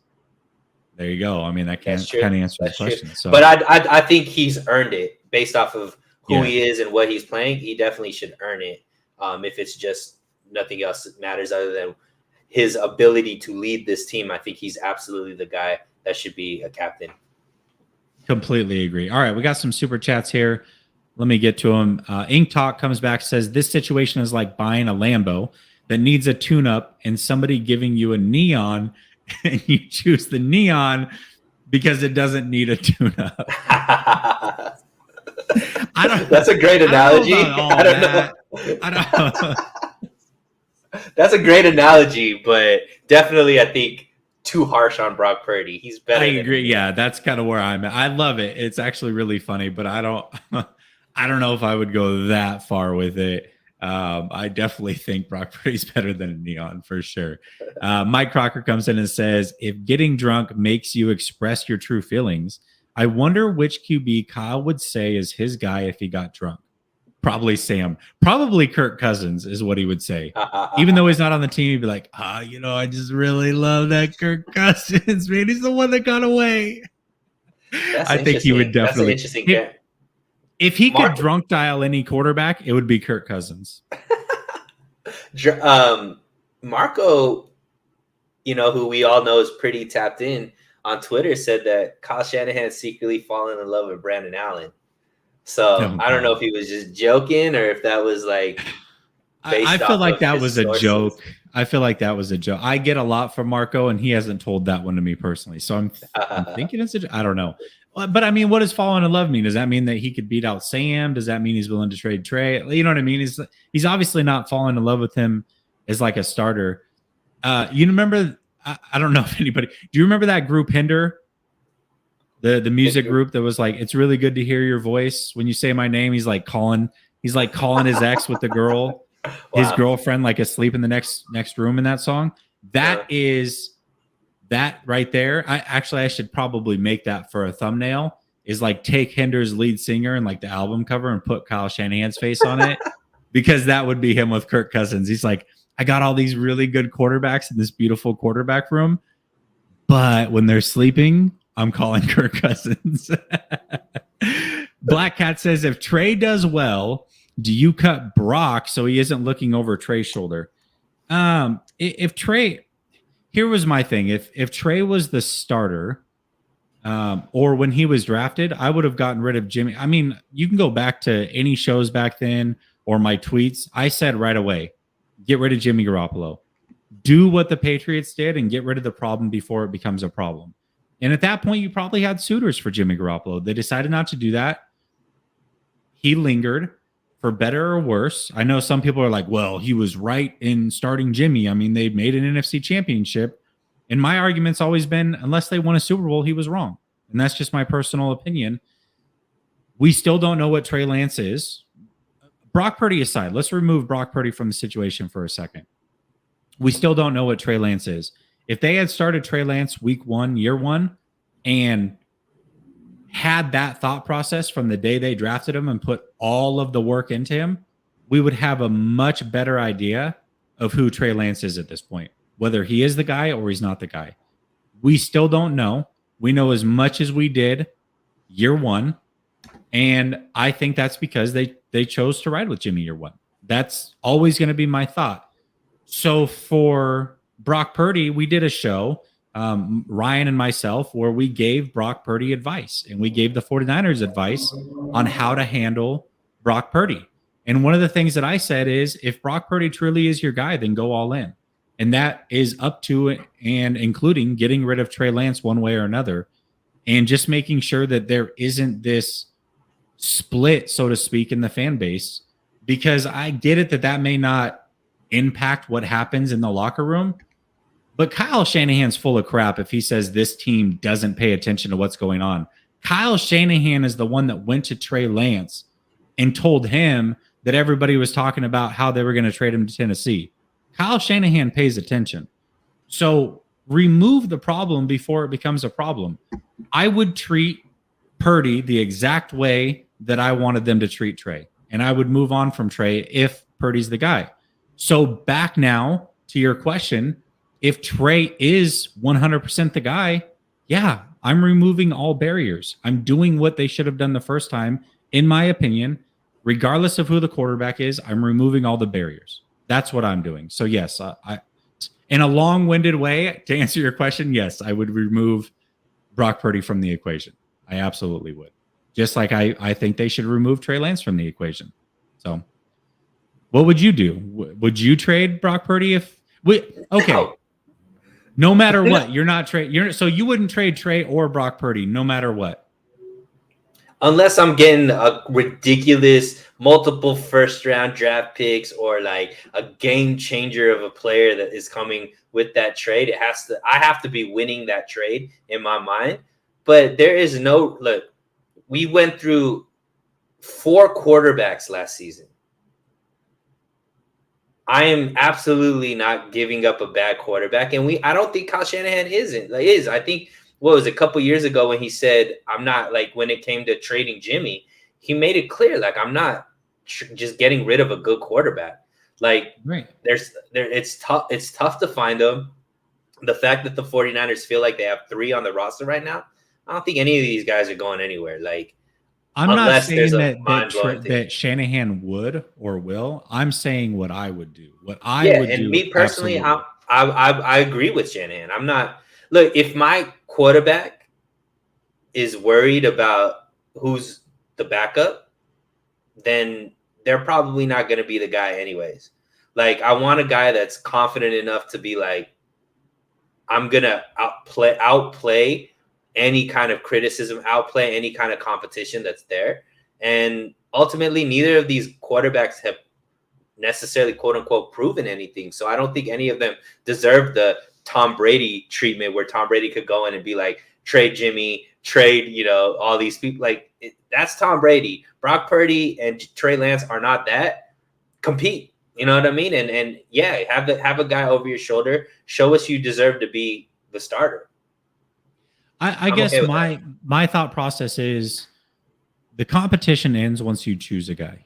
there you go. I mean, that kind of answers the question. So, but I think he's earned it based off of who he is and what he's playing. He definitely should earn it. If it's just nothing else that matters other than his ability to lead this team, I think he's absolutely the guy that should be a captain. Completely agree. All right, we got some super chats here. Let me get to them. Ink Talk comes back, says this situation is like buying a Lambo that needs a tune-up and somebody giving you a neon and you choose the neon because it doesn't need a tune-up. That's a great analogy. I don't know. That's a great analogy, but definitely I think too harsh on Brock Purdy. He's better. I agree. Yeah, that's kind of where I'm at. I love it. It's actually really funny, but I don't know if I would go that far with it. I definitely think Brock Purdy's better than a neon for sure. Mike Crocker comes in and says, if getting drunk makes you express your true feelings, I wonder which QB Kyle would say is his guy if he got drunk. Probably Sam. Probably Kirk Cousins is what he would say. Even though he's not on the team, he'd be like, I just really love that Kirk Cousins, man. He's the one that got away. I think he would definitely. That's an interesting. If he could drunk dial any quarterback, it would be Kirk Cousins. Marco, who we all know is pretty tapped in on Twitter, said that Kyle Shanahan secretly fallen in love with Brandon Allen. So I don't know if he was just joking or if that was I feel like that was a joke. I feel like that was a joke. I get a lot from Marco, and he hasn't told that one to me personally. So I'm thinking it's I don't know. But I mean, what does falling in love mean? Does that mean that he could beat out Sam? Does that mean he's willing to trade Trey? You know what I mean? He's obviously not falling in love with him as like a starter. You remember? I don't know if anybody. Do you remember that group Hinder? The music group that was like, it's really good to hear your voice when you say my name. He's like calling his ex with the girl, his girlfriend, like asleep in the next room in that song. That is that right there. I should probably make that for a thumbnail. Is like take Hinder's lead singer and like the album cover and put Kyle Shanahan's face on it, because that would be him with Kirk Cousins. He's like, I got all these really good quarterbacks in this beautiful quarterback room, but when they're sleeping, I'm calling Kirk Cousins. Black Cat says, if Trey does well, do you cut Brock so he isn't looking over Trey's shoulder? If Trey, here was my thing. If Trey was the starter, or when he was drafted, I would have gotten rid of Jimmy. I mean, you can go back to any shows back then or my tweets. I said right away, get rid of Jimmy Garoppolo. Do what the Patriots did and get rid of the problem before it becomes a problem. And at that point, you probably had suitors for Jimmy Garoppolo. They decided not to do that. He lingered, for better or worse. I know some people are like, well, he was right in starting Jimmy. I mean, they made an NFC championship. And my argument's always been, unless they won a Super Bowl, he was wrong. And that's just my personal opinion. We still don't know what Trey Lance is. Brock Purdy aside, let's remove Brock Purdy from the situation for a second. We still don't know what Trey Lance is. If they had started Trey Lance week 1, year 1, and had that thought process from the day they drafted him and put all of the work into him, we would have a much better idea of who Trey Lance is at this point, whether he is the guy or he's not the guy. We still don't know. We know as much as we did year 1. And I think that's because they chose to ride with Jimmy year 1. That's always going to be my thought. So for Brock Purdy, we did a show, Ryan and myself, where we gave Brock Purdy advice, and we gave the 49ers advice on how to handle Brock Purdy. And one of the things that I said is, if Brock Purdy truly is your guy, then go all in. And that is up to and including getting rid of Trey Lance one way or another, and just making sure that there isn't this split, so to speak, in the fan base, because I get it that may not impact what happens in the locker room. But Kyle Shanahan's full of crap if he says this team doesn't pay attention to what's going on. Kyle Shanahan is the one that went to Trey Lance and told him that everybody was talking about how they were going to trade him to Tennessee. Kyle Shanahan pays attention. So remove the problem before it becomes a problem. I would treat Purdy the exact way that I wanted them to treat Trey. And I would move on from Trey if Purdy's the guy. So back now to your question, if Trey is 100% the guy, yeah, I'm removing all barriers. I'm doing what they should have done the first time, in my opinion. Regardless of who the quarterback is, I'm removing all the barriers. That's what I'm doing. So yes, I in a long-winded way, to answer your question, yes, I would remove Brock Purdy from the equation. I absolutely would. Just like I think they should remove Trey Lance from the equation. So what would you do? Would you trade Brock Purdy if we okay? No matter what, you're not trade. So you wouldn't trade Trey or Brock Purdy, no matter what, unless I'm getting a ridiculous multiple first-round draft picks or like a game changer of a player that is coming with that trade. I have to be winning that trade in my mind. But there is no look. We went through 4 quarterbacks last season. I am absolutely not giving up a bad quarterback, and I don't think Kyle Shanahan is. I think what was a couple years ago when he said, "I'm not," like when it came to trading Jimmy, he made it clear, like, I'm not just getting rid of a good quarterback. Like, right. It's tough to find them. The fact that the 49ers feel like they have 3 on the roster right now, I don't think any of these guys are going anywhere. Like, I'm not saying that Shanahan would or will. I'm saying what I would do. What I would do. And me personally, I agree with Shanahan. I'm not. Look, if my quarterback is worried about who's the backup, then they're probably not going to be the guy anyways. Like, I want a guy that's confident enough to be like, I'm going to outplay any kind of criticism, outplay any kind of competition that's there. And ultimately, neither of these quarterbacks have necessarily, quote unquote, proven anything. So I don't think any of them deserve the Tom Brady treatment where Tom Brady could go in and be like, trade Jimmy, trade, all these people. Like, that's Tom Brady. Brock Purdy and Trey Lance are not that. Compete. You know what I mean? And yeah, have a guy over your shoulder. Show us you deserve to be the starter. I guess okay my thought process is the competition ends once you choose a guy.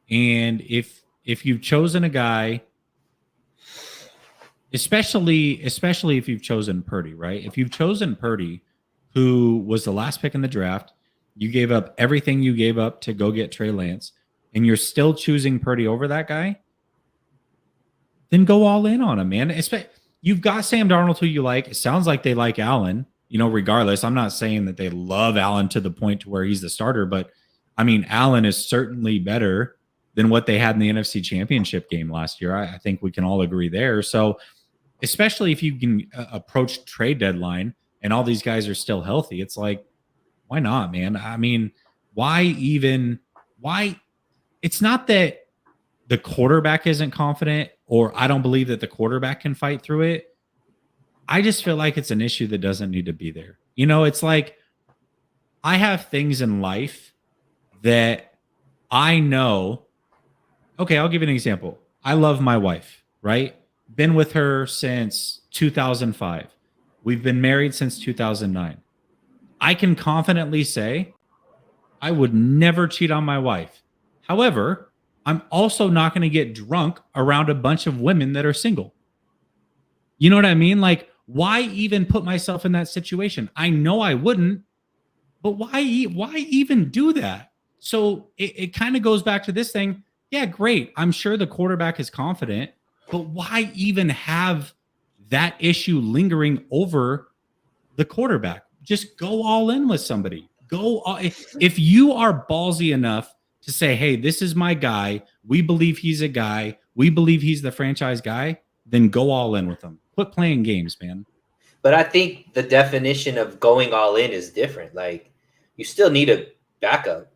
And if you've chosen a guy, especially if you've chosen Purdy, right? If you've chosen Purdy, who was the last pick in the draft, you gave up everything you gave up to go get Trey Lance, and you're still choosing Purdy over that guy, then go all in on him, man. You've got Sam Darnold, who you like. It sounds like they like Allen, regardless. I'm not saying that they love Allen to the point to where he's the starter, but I mean, Allen is certainly better than what they had in the NFC Championship game last year. I think we can all agree there. So especially if you can approach trade deadline and all these guys are still healthy, it's like, why not, man? I mean, why? It's not that the quarterback isn't confident or I don't believe that the quarterback can fight through it. I just feel like it's an issue that doesn't need to be there. It's like I have things in life that I know. Okay, I'll give you an example. I love my wife, right? Been with her since 2005. We've been married since 2009. I can confidently say I would never cheat on my wife. However, I'm also not going to get drunk around a bunch of women that are single. You know what I mean? Like, why even put myself in that situation? I know I wouldn't, but why even do that? So it kind of goes back to this thing. Yeah, great. I'm sure the quarterback is confident, but why even have that issue lingering over the quarterback? Just go all in with somebody. If you are ballsy enough to say, hey, this is my guy. We believe he's a guy. We believe he's the franchise guy. Then go all in with him. Quit playing games, man. But I think the definition of going all in is different. Like, you still need a backup.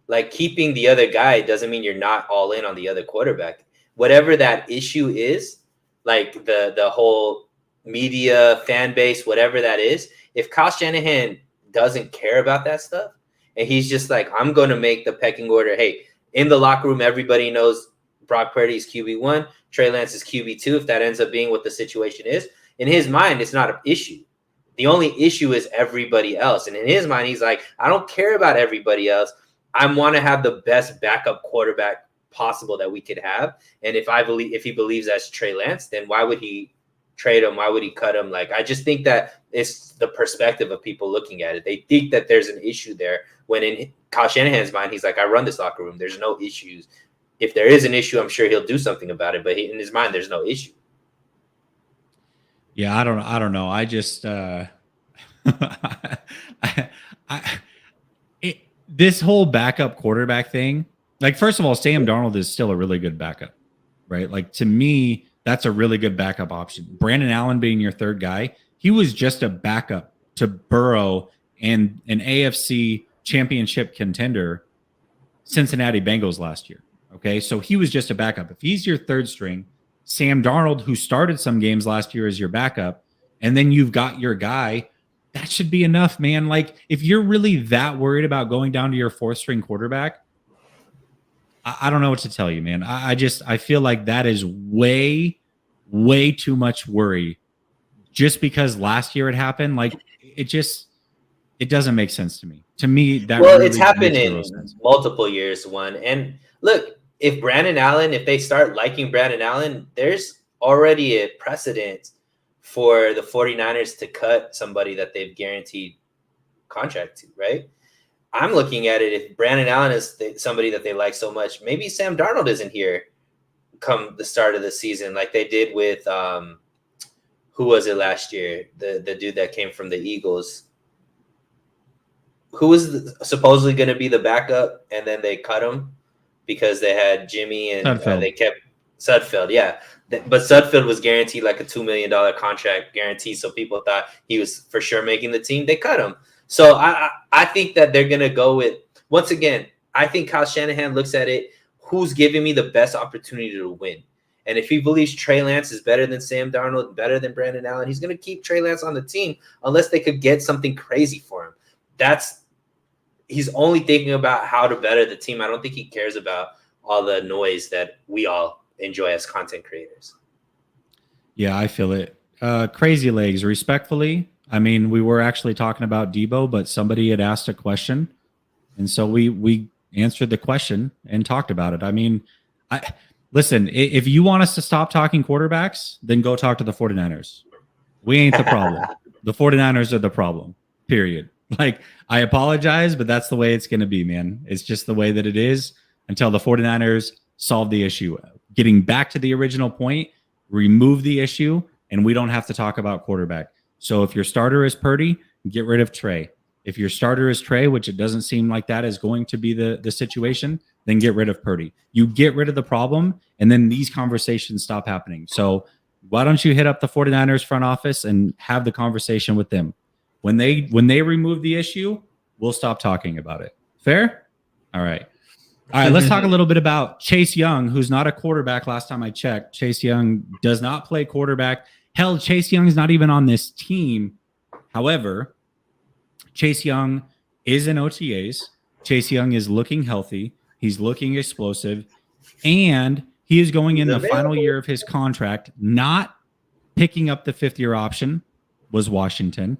Like, keeping the other guy doesn't mean you're not all in on the other quarterback. Whatever that issue is, like the whole media, fan base, whatever that is, if Kyle Shanahan doesn't care about that stuff, and he's just like, I'm going to make the pecking order. Hey, in the locker room, everybody knows Brock Purdy is QB1, Trey Lance is QB2, if that ends up being what the situation is. In his mind, it's not an issue. The only issue is everybody else. And in his mind, he's like, I don't care about everybody else. I want to have the best backup quarterback possible that we could have. And if he believes that's Trey Lance, then why would he trade him? Why would he cut him? Like, I just think that it's the perspective of people looking at it. They think that there's an issue there, when in Kyle Shanahan's mind, he's like, I run this locker room. There's no issues. If there is an issue, I'm sure he'll do something about it. But in his mind, there's no issue. Yeah, I don't know. I just this whole backup quarterback thing. Like, first of all, Sam Darnold is still a really good backup, right? Like, to me, that's a really good backup option. Brandon Allen being your third guy, he was just a backup to Burrow and an AFC championship contender, Cincinnati Bengals last year. Okay, so he was just a backup. If he's your third string, Sam Darnold, who started some games last year as your backup, and then you've got your guy, that should be enough, man. Like, if you're really that worried about going down to your fourth string quarterback, I don't know what to tell you, man. I feel like that is way too much worry just because last year it happened. Like, it doesn't make sense to me. To me, that really it's happened in multiple years. And look, if they start liking Brandon Allen, there's already a precedent for the 49ers to cut somebody that they've guaranteed contract to, right? I'm looking at it, if Brandon Allen is somebody that they like so much, maybe Sam Darnold isn't here come the start of the season like they did with who was it last year? The dude that came from the Eagles. Who was supposedly going to be the backup, and then they cut him because they had Jimmy and they kept Sudfeld. Yeah. But Sudfeld was guaranteed like a $2 million contract guarantee, so people thought he was for sure making the team. They cut him. So I think that they're gonna go with, once again, I think Kyle Shanahan looks at it, who's giving me the best opportunity to win. And if he believes Trey Lance is better than Sam Darnold, better than Brandon Allen, he's gonna keep Trey Lance on the team unless they could get something crazy for him. He's only thinking about how to better the team. I don't think he cares about all the noise that we all enjoy as content creators. Yeah, I feel it. Crazy Legs, respectfully. I mean, we were actually talking about Debo, but somebody had asked a question. And so we answered the question and talked about it. I mean, listen, if you want us to stop talking quarterbacks, then go talk to the 49ers. We ain't the problem. The 49ers are the problem, period. Like, I apologize, but that's the way it's going to be, man. It's just the way that it is until the 49ers solve the issue. Getting back to the original point, remove the issue, and we don't have to talk about quarterback. So if your starter is Purdy, get rid of Trey. If your starter is Trey, which it doesn't seem like that is going to be the situation, then get rid of Purdy. You get rid of the problem, and then these conversations stop happening. So why don't you hit up the 49ers front office and have the conversation with them? When they remove the issue, we'll stop talking about it. Fair? All right. All right, let's talk a little bit about Chase Young, who's not a quarterback last time I checked. Chase Young does not play quarterback. Hell, Chase Young is not even on this team. However, Chase Young is in OTAs. Chase Young is looking healthy. He's looking explosive. And he is going in the final year of his contract. Not picking up the fifth-year option was Washington.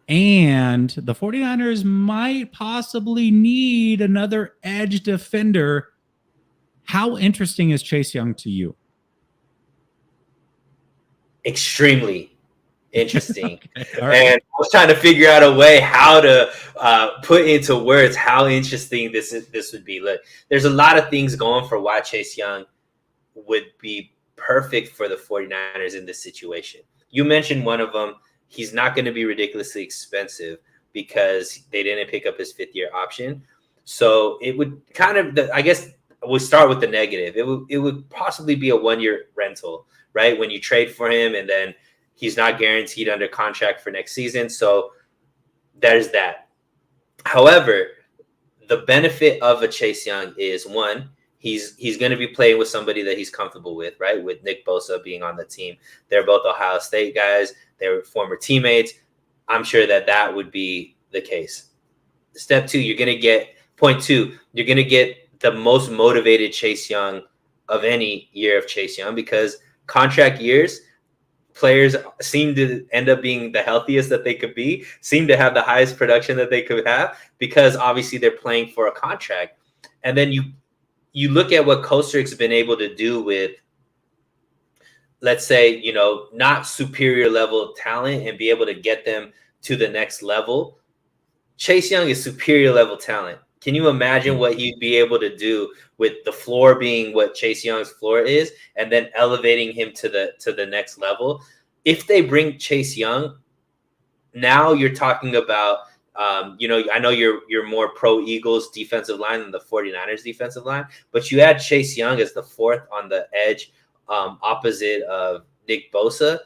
And the 49ers might possibly need another edge defender. How interesting is Chase Young to you? Extremely interesting. Okay. Right. And I was trying to figure out a way how to put into words how interesting this would be. Look, there's a lot of things going for why Chase Young would be perfect for the 49ers in this situation. You mentioned one of them. He's not going to be ridiculously expensive because they didn't pick up his fifth-year option. So it would kind of, I guess we'll start with the negative. It would possibly be a one-year rental, right? When you trade for him and then he's not guaranteed under contract for next season. So there's that. However, the benefit of a Chase Young is, one, he's going to be playing with somebody that he's comfortable with, right? With Nick Bosa being on the team. They're both Ohio State guys. They're former teammates. I'm sure that would be the case. Step two, you're going to get, point two, you're going to get the most motivated Chase Young of any year of Chase Young, because contract years, players seem to end up being the healthiest that they could be, seem to have the highest production that they could have, because obviously they're playing for a contract. And then you look at what Kosterik's been able to do with, let's say, not superior level talent and be able to get them to the next level. Chase Young is superior level talent. Can you imagine what he'd be able to do with the floor being what Chase Young's floor is, and then elevating him to the next level? If they bring Chase Young, now you're talking about, I know you're more pro Eagles defensive line than the 49ers defensive line, but you add Chase Young as the fourth on the edge, opposite of Nick Bosa.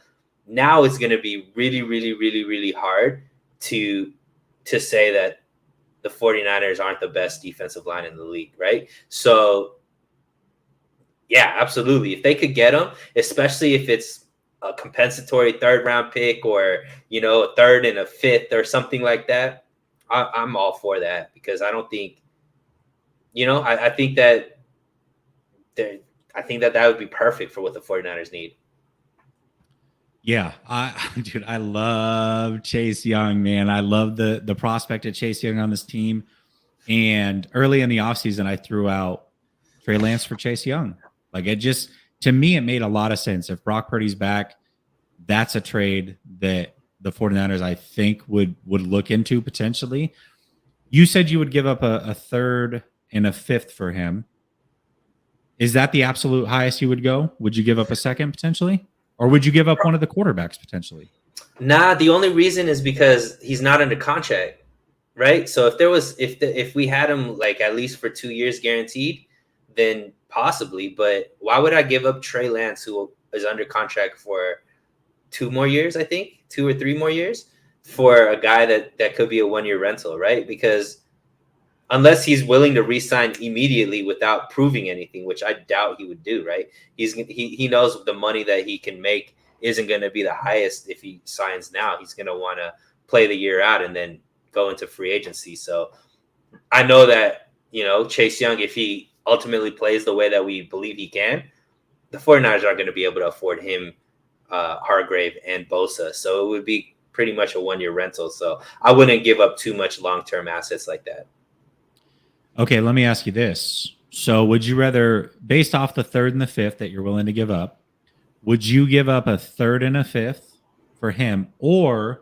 Now it's going to be really, really, really, really hard to say that the 49ers aren't the best defensive line in the league, right? So, yeah, absolutely. If they could get them, especially if it's a compensatory third-round pick or, a third and a fifth or something like that, I'm all for that, because I don't think, I think that that would be perfect for what the 49ers need. Yeah, I love Chase Young, man. I love the prospect of Chase Young on this team. And early in the offseason, I threw out Trey Lance for Chase Young. Like, to me, it made a lot of sense. If Brock Purdy's back, that's a trade that the 49ers, I think, would look into potentially. You said you would give up a third and a fifth for him. Is that the absolute highest you would go? Would you give up a second potentially? Or would you give up one of the quarterbacks potentially? Nah, the only reason is because he's not under contract, right? So if we had him like at least for 2 years guaranteed, then possibly. But why would I give up Trey Lance, who is under contract for 2 more years? I think 2 or 3 more years for a guy that could be a 1 year rental, right? Because unless he's willing to re-sign immediately without proving anything, which I doubt he would do, right? He knows the money that he can make isn't going to be the highest if he signs now. He's going to want to play the year out and then go into free agency. So I know that, Chase Young, if he ultimately plays the way that we believe he can, the 49ers aren't going to be able to afford him, Hargrave, and Bosa. So it would be pretty much a 1 year rental. So I wouldn't give up too much long-term assets like that. Okay, let me ask you this. So would you rather, based off the 3rd and the 5th that you're willing to give up, would you give up a 3rd and a 5th for him, or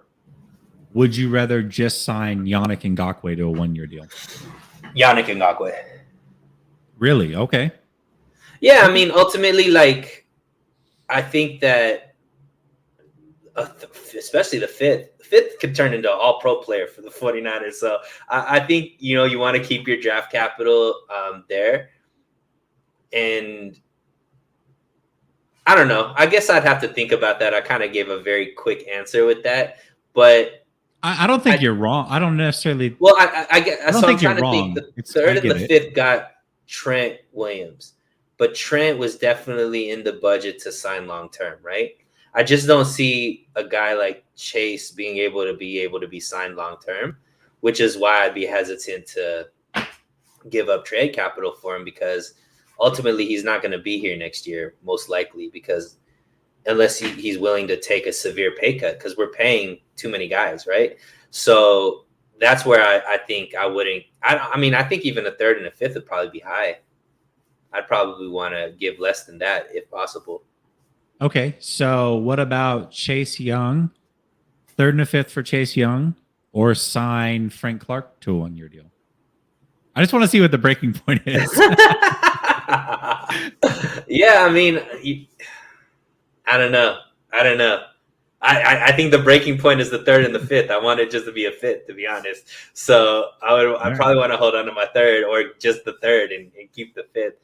would you rather just sign Yannick Ngakoue to a 1 year deal? Yannick Ngakoue. Really? Okay. Yeah, I mean, ultimately, like, I think that especially the fifth could turn into an all-pro player for the 49ers. So I think, you want to keep your draft capital there. And I don't know. I guess I'd have to think about that. I kind of gave a very quick answer with that. But I don't think you're wrong. I don't necessarily. Well, I get. I don't so think I'm trying you're to wrong. think. The 3rd and the 5th got Trent Williams, but Trent was definitely in the budget to sign long term, right? I just don't see a guy like Chase being able to be signed long term, which is why I'd be hesitant to give up trade capital for him, because ultimately he's not going to be here next year, most likely, because unless he's willing to take a severe pay cut, because we're paying too many guys, right? So that's where I think I wouldn't. I mean, I think even a 3rd and a 5th would probably be high. I'd probably want to give less than that if possible. Okay, so what about Chase Young? 3rd and a 5th for Chase Young, or sign Frank Clark to a 1 year deal? I just want to see what the breaking point is. Yeah, I mean, I don't know. I think the breaking point is the 3rd and the 5th. I want it just to be a 5th, to be honest. So I probably want to hold on to my 3rd, or just the 3rd and keep the 5th.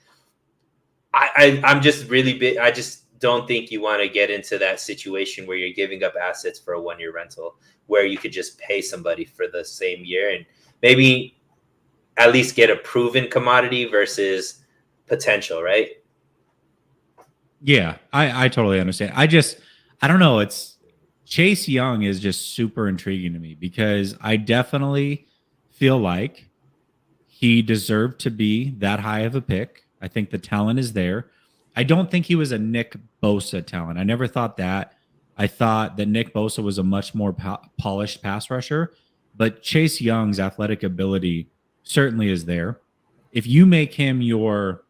I'm just really big. I just don't think you want to get into that situation where you're giving up assets for a 1 year rental, where you could just pay somebody for the same year and maybe at least get a proven commodity versus potential, right? Yeah, I totally understand. I don't know. Chase Young is just super intriguing to me, because I definitely feel like he deserved to be that high of a pick. I think the talent is there. I don't think he was a Nick Bosa talent. I never thought that. I thought that Nick Bosa was a much more polished pass rusher, but Chase Young's athletic ability certainly is there. If you make him your,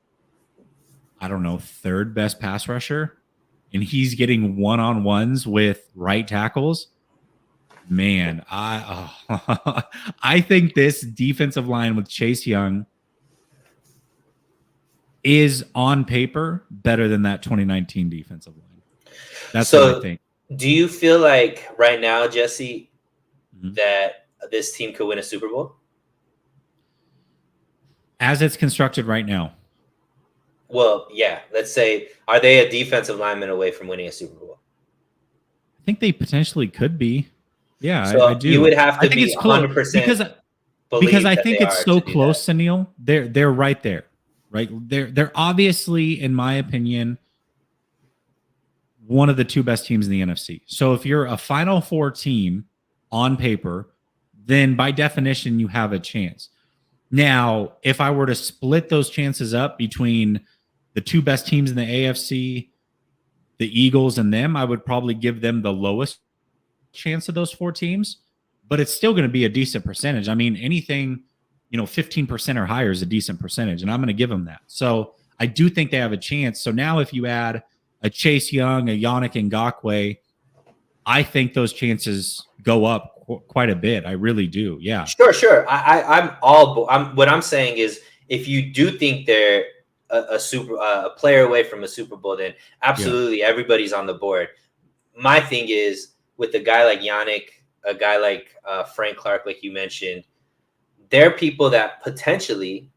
I don't know, 3rd best pass rusher, and he's getting one-on-ones with right tackles, man, I think this defensive line with Chase Young is on paper better than that 2019 defensive line. That's what I think. Do you feel like right now, Jesse, that this team could win a Super Bowl? As it's constructed right now? Well, yeah. Let's say, are they a defensive lineman away from winning a Super Bowl? I think they potentially could be. Yeah, so I do. You would have to be 100% because I think it's so close, Sunil. They're right there, right? They're obviously, in my opinion, one of the 2 best teams in the NFC. So if you're a Final Four team on paper, then by definition you have a chance. Now, if I were to split those chances up between the 2 best teams in the AFC, the Eagles and them, I would probably give them the lowest chance of those 4 teams, but it's still going to be a decent percentage. I mean, anything, 15% or higher is a decent percentage, and I'm going to give them that. So I do think they have a chance. So now if you add a Chase Young, a Yannick Ngakoue, I think those chances go up quite a bit. I really do. Yeah. Sure. What I'm saying is, if you do think they're a player away from a Super Bowl, then absolutely everybody's on the board. My thing is, with a guy like Yannick, a guy like Frank Clark, like you mentioned, they're people that potentially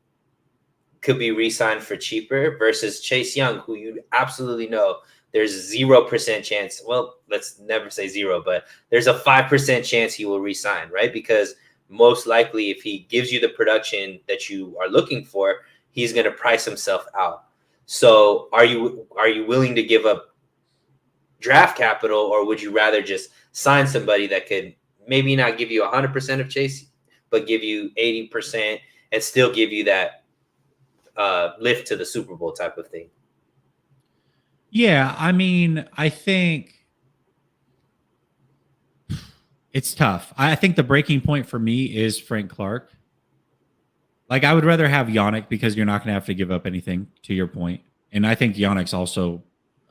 could be re-signed for cheaper versus Chase Young, who you absolutely know there's 0% chance. Well, let's never say 0, but there's a 5% chance he will resign, right? Because most likely, if he gives you the production that you are looking for, he's going to price himself out. So are you willing to give up draft capital, or would you rather just sign somebody that could maybe not give you 100% of Chase, but give you 80% and still give you that lift to the Super Bowl type of thing? Yeah, I mean, I think it's tough. I think the breaking point for me is Frank Clark. Like, I would rather have Yannick because you're not going to have to give up anything, to your point. And I think Yannick's also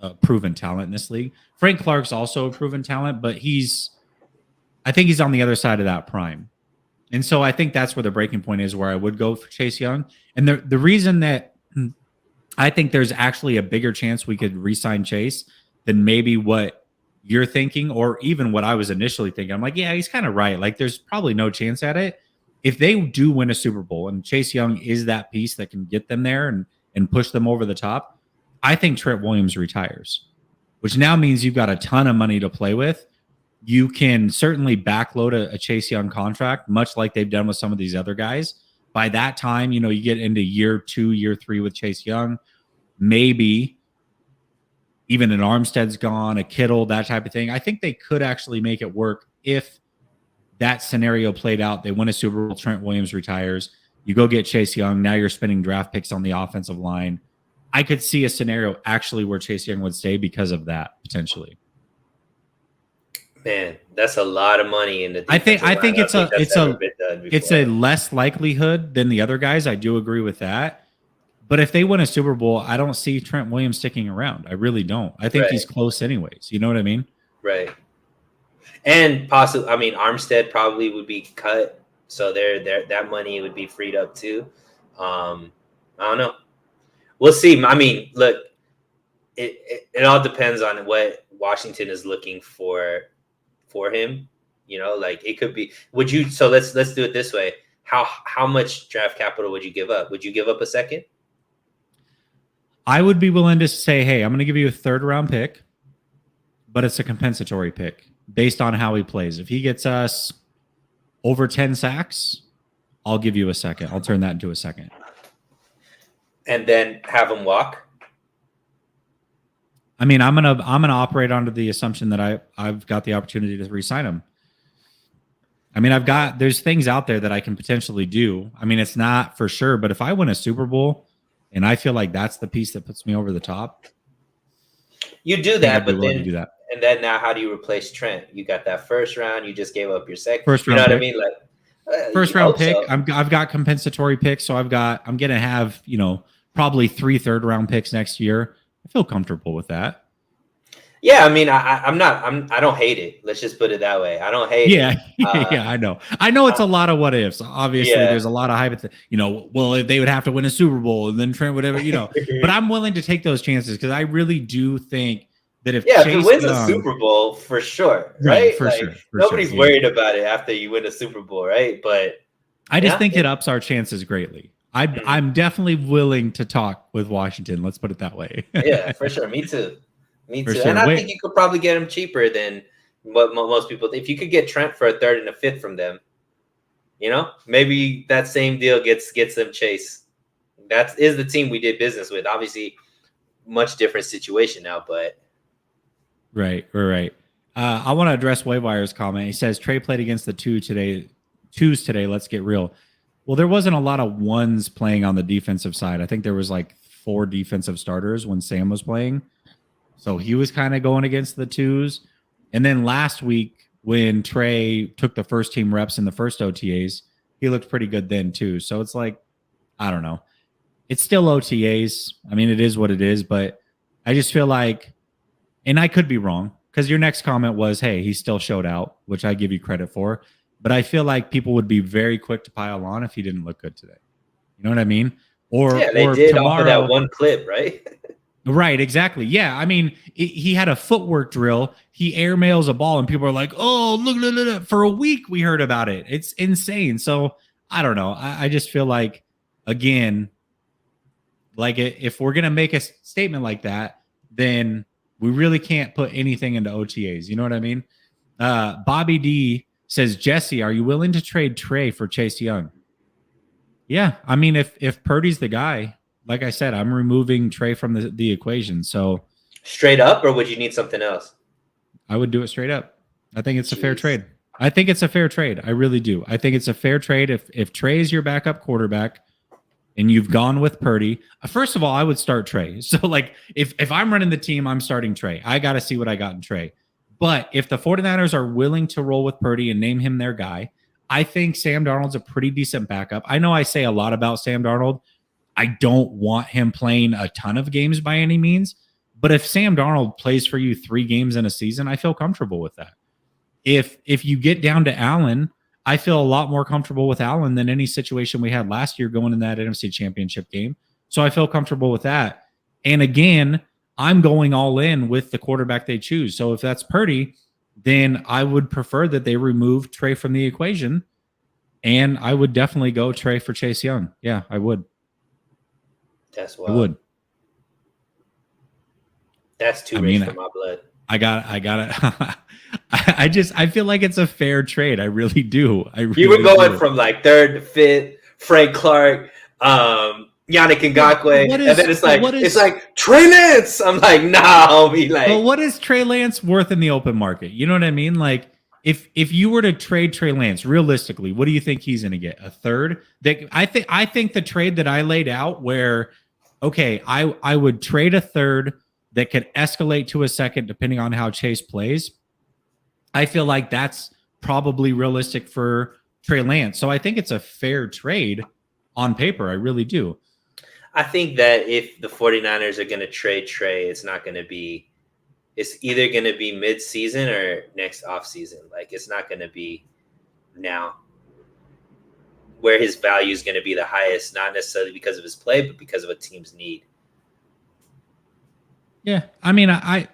a proven talent in this league. Frank Clark's also a proven talent, but I think he's on the other side of that prime. And so I think that's where the breaking point is, where I would go for Chase Young. And the reason that I think there's actually a bigger chance we could re-sign Chase than maybe what you're thinking, or even what I was initially thinking. I'm like, yeah, he's kind of right. Like, there's probably no chance at it. If they do win a Super Bowl and Chase Young is that piece that can get them there and push them over the top, I think Trent Williams retires, which now means you've got a ton of money to play with. You can certainly backload a Chase Young contract, much like they've done with some of these other guys. By that time, you get into year 2, year 3 with Chase Young. Maybe even an Armstead's gone, a Kittle, that type of thing. I think they could actually make it work if that scenario played out. They win a Super Bowl, Trent Williams retires. You go get Chase Young. Now you're spending draft picks on the offensive line. I could see a scenario actually where Chase Young would stay because of that, potentially. Man, that's a lot of money in the I think it's a less likelihood than the other guys. I do agree with that. But if they win a Super Bowl, I don't see Trent Williams sticking around. I really don't. I think he's close anyways. You know what I mean? Right. And possibly, I mean, Armstead probably would be cut, so that money would be freed up too. I don't know. We'll see. I mean, look, it all depends on what Washington is looking for him. Like, it could be. Would you? So let's do it this way. How much draft capital would you give up? Would you give up a second? I would be willing to say, hey, I'm going to give you a 3rd round pick, but it's a compensatory pick based on how he plays. If he gets us over 10 sacks, I'll give you a second. I'll turn that into a second. And then have him walk? I mean, I'm gonna operate under the assumption that I've got the opportunity to re-sign him. I mean, there's things out there that I can potentially do. I mean, it's not for sure, but if I win a Super Bowl and I feel like that's the piece that puts me over the top, you do that, but then do that. And then now, how do you replace Trent? You got that 1st round. You just gave up your second. First round. You know pick. What I mean? Like first round pick. So. I've got compensatory picks, so I'm gonna have probably 3 3rd round picks next year. I feel comfortable with that. Yeah, I mean, I don't hate it. Let's just put it that way. I don't hate it. Yeah, I know. I know it's a lot of what ifs. Obviously, there's a lot of hype. Well, if they would have to win a Super Bowl and then Trent would ever, but I'm willing to take those chances because I really do think that if Chase if it wins a Super Bowl, for sure, right? For sure. Nobody's worried about it after you win a Super Bowl, right? But I just think it ups our chances greatly. I'm definitely willing to talk with Washington. Let's put it that way. Yeah, for sure. Me too. For sure. And I think you could probably get him cheaper than what most people. If you could get Trent for a 3rd and a 5th from them, maybe that same deal gets them Chase. That is the team we did business with. Obviously, much different situation now, but right. I want to address Waywire's comment. He says Trey played against the twos today. Let's get real. Well, there wasn't a lot of ones playing on the defensive side. I think there was like 4 defensive starters when Sam was playing. So he was kind of going against the twos. And then last week when Trey took the first team reps in the first OTAs, he looked pretty good then too. So it's like, I don't know. It's still OTAs. I mean, it is what it is, but I just feel like, and I could be wrong because your next comment was, hey, he still showed out, which I give you credit for. But I feel like people would be very quick to pile on if he didn't look good today. You know what I mean? They did tomorrow, off of that one clip, right? Right, exactly. Yeah, I mean, he had a footwork drill. He airmails a ball, and people are like, "Oh, look!" For a week, we heard about it. It's insane. So I don't know. I just feel like, again, like if we're gonna make a statement like that, then We really can't put anything into OTAs. You know what I mean? Bobby D says, Jesse, are you willing to trade Trey for Chase Young? Yeah. I mean, if Purdy's the guy, like I said, I'm removing Trey from the equation. So straight up, or would you need something else? I would do it straight up. I think it's a fair trade. I think it's a fair trade. I really do. I think it's a fair trade if Trey is your backup quarterback and you've gone with Purdy. First of all, I would start Trey. So like if I'm running the team, I'm starting Trey. I got to see what I got in Trey. But if the 49ers are willing to roll with Purdy and name him their guy, I think Sam Darnold's a pretty decent backup. I know I say a lot about Sam Darnold. I don't want him playing a ton of games by any means. But if Sam Darnold plays for you 3 games in a season, I feel comfortable with that. If you get down to Allen, I feel a lot more comfortable with Allen than any situation we had last year going in that NFC Championship game. So I feel comfortable with that. And again, I'm going all in with the quarterback they choose. So if that's Purdy, then I would prefer that they remove Trey from the equation. And I would definitely go Trey for Chase Young. Yeah, I would. That's what I would. That's too rich for my blood. I got it. I feel like it's a fair trade. I really do. You were going from like 3rd to 5th, Frank Clark, Yannick Ngakoue, and then it's like Trey Lance. I'm like, nah, homie. Like, but what is Trey Lance worth in the open market? You know what I mean? Like, if you were to trade Trey Lance, realistically, what do you think he's going to get? A third? I think the trade that I laid out, where okay, I would trade a third that could escalate to a second depending on how Chase plays. I feel like that's probably realistic for Trey Lance. So I think it's a fair trade on paper. I really do. I think that if the 49ers are going to trade Trey, it's either going to be mid-season or next offseason. Like, it's not going to be now where his value is going to be the highest, not necessarily because of his play, but because of a team's need. Yeah. I mean, like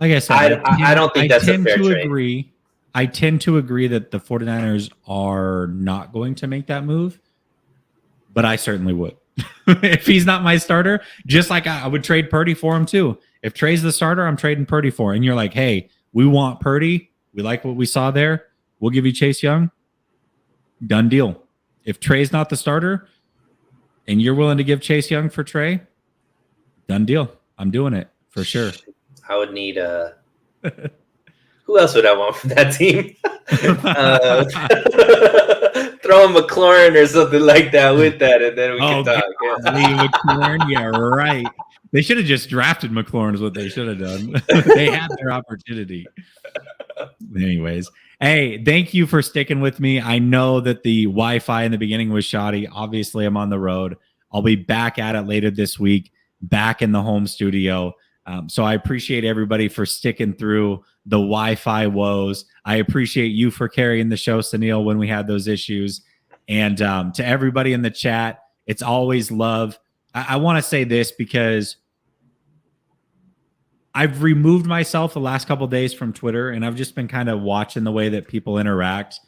I said, I don't think that's a fair trade. I tend to agree that the 49ers are not going to make that move, but I certainly would. If he's not my starter, just like I would trade Purdy for him too. If Trey's the starter, I'm trading Purdy for him. And you're like, hey, we want Purdy. We like what we saw there. We'll give you Chase Young. Done deal. If Trey's not the starter and you're willing to give Chase Young for Trey, done deal. I'm doing it for sure. I would need who else would I want from that team? Throw a McLaurin or something like that with that, and then we can talk. Yeah. McLaurin, yeah, right. They should have just drafted McLaurin is what they should have done. They had their opportunity. Anyways, hey, thank you for sticking with me. I know that the Wi-Fi in the beginning was shoddy. Obviously, I'm on the road. I'll be back at it later this week, back in the home studio. So I appreciate everybody for sticking through the Wi-Fi woes. I appreciate you for carrying the show, Sunil, when we had those issues. And to everybody in the chat, it's always love. I want to say this because I've removed myself the last couple of days from Twitter, and I've just been kind of watching the way that people interact.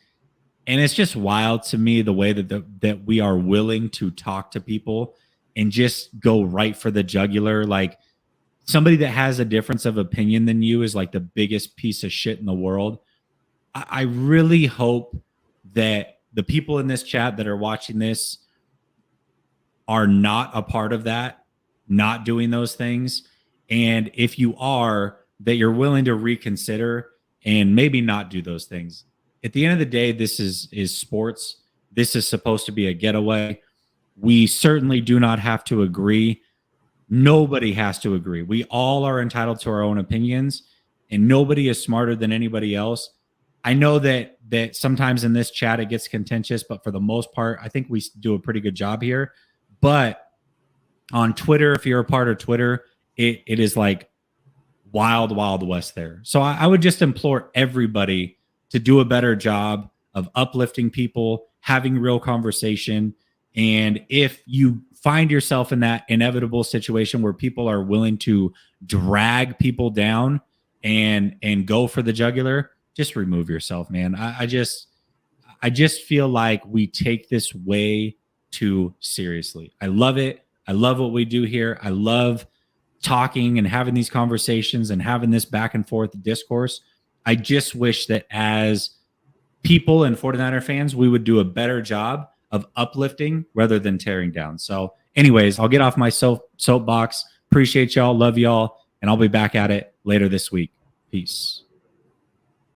And it's just wild to me the way that we are willing to talk to people and just go right for the jugular. Like, somebody that has a difference of opinion than you is like the biggest piece of shit in the world. I really hope that the people in this chat that are watching this are not a part of that, not doing those things. And if you are, that you're willing to reconsider and maybe not do those things. At the end of the day, this is sports. This is supposed to be a getaway. We certainly do not have to agree. Nobody has to agree. We all are entitled to our own opinions, and nobody is smarter than anybody else. I know that sometimes in this chat it gets contentious, but for the most part, I think we do a pretty good job here. But on Twitter, if you're a part of Twitter, it is like wild, wild west there. So I would just implore everybody to do a better job of uplifting people, having real conversation. And if you find yourself in that inevitable situation where people are willing to drag people down and go for the jugular, just remove yourself, man. I just feel like we take this way too seriously. I love it. I love what we do here. I love talking and having these conversations and having this back and forth discourse. I just wish that as people and 49er fans, we would do a better job of uplifting rather than tearing down. So anyways, I'll get off my soapbox. Appreciate y'all. Love y'all. And I'll be back at it later this week. Peace.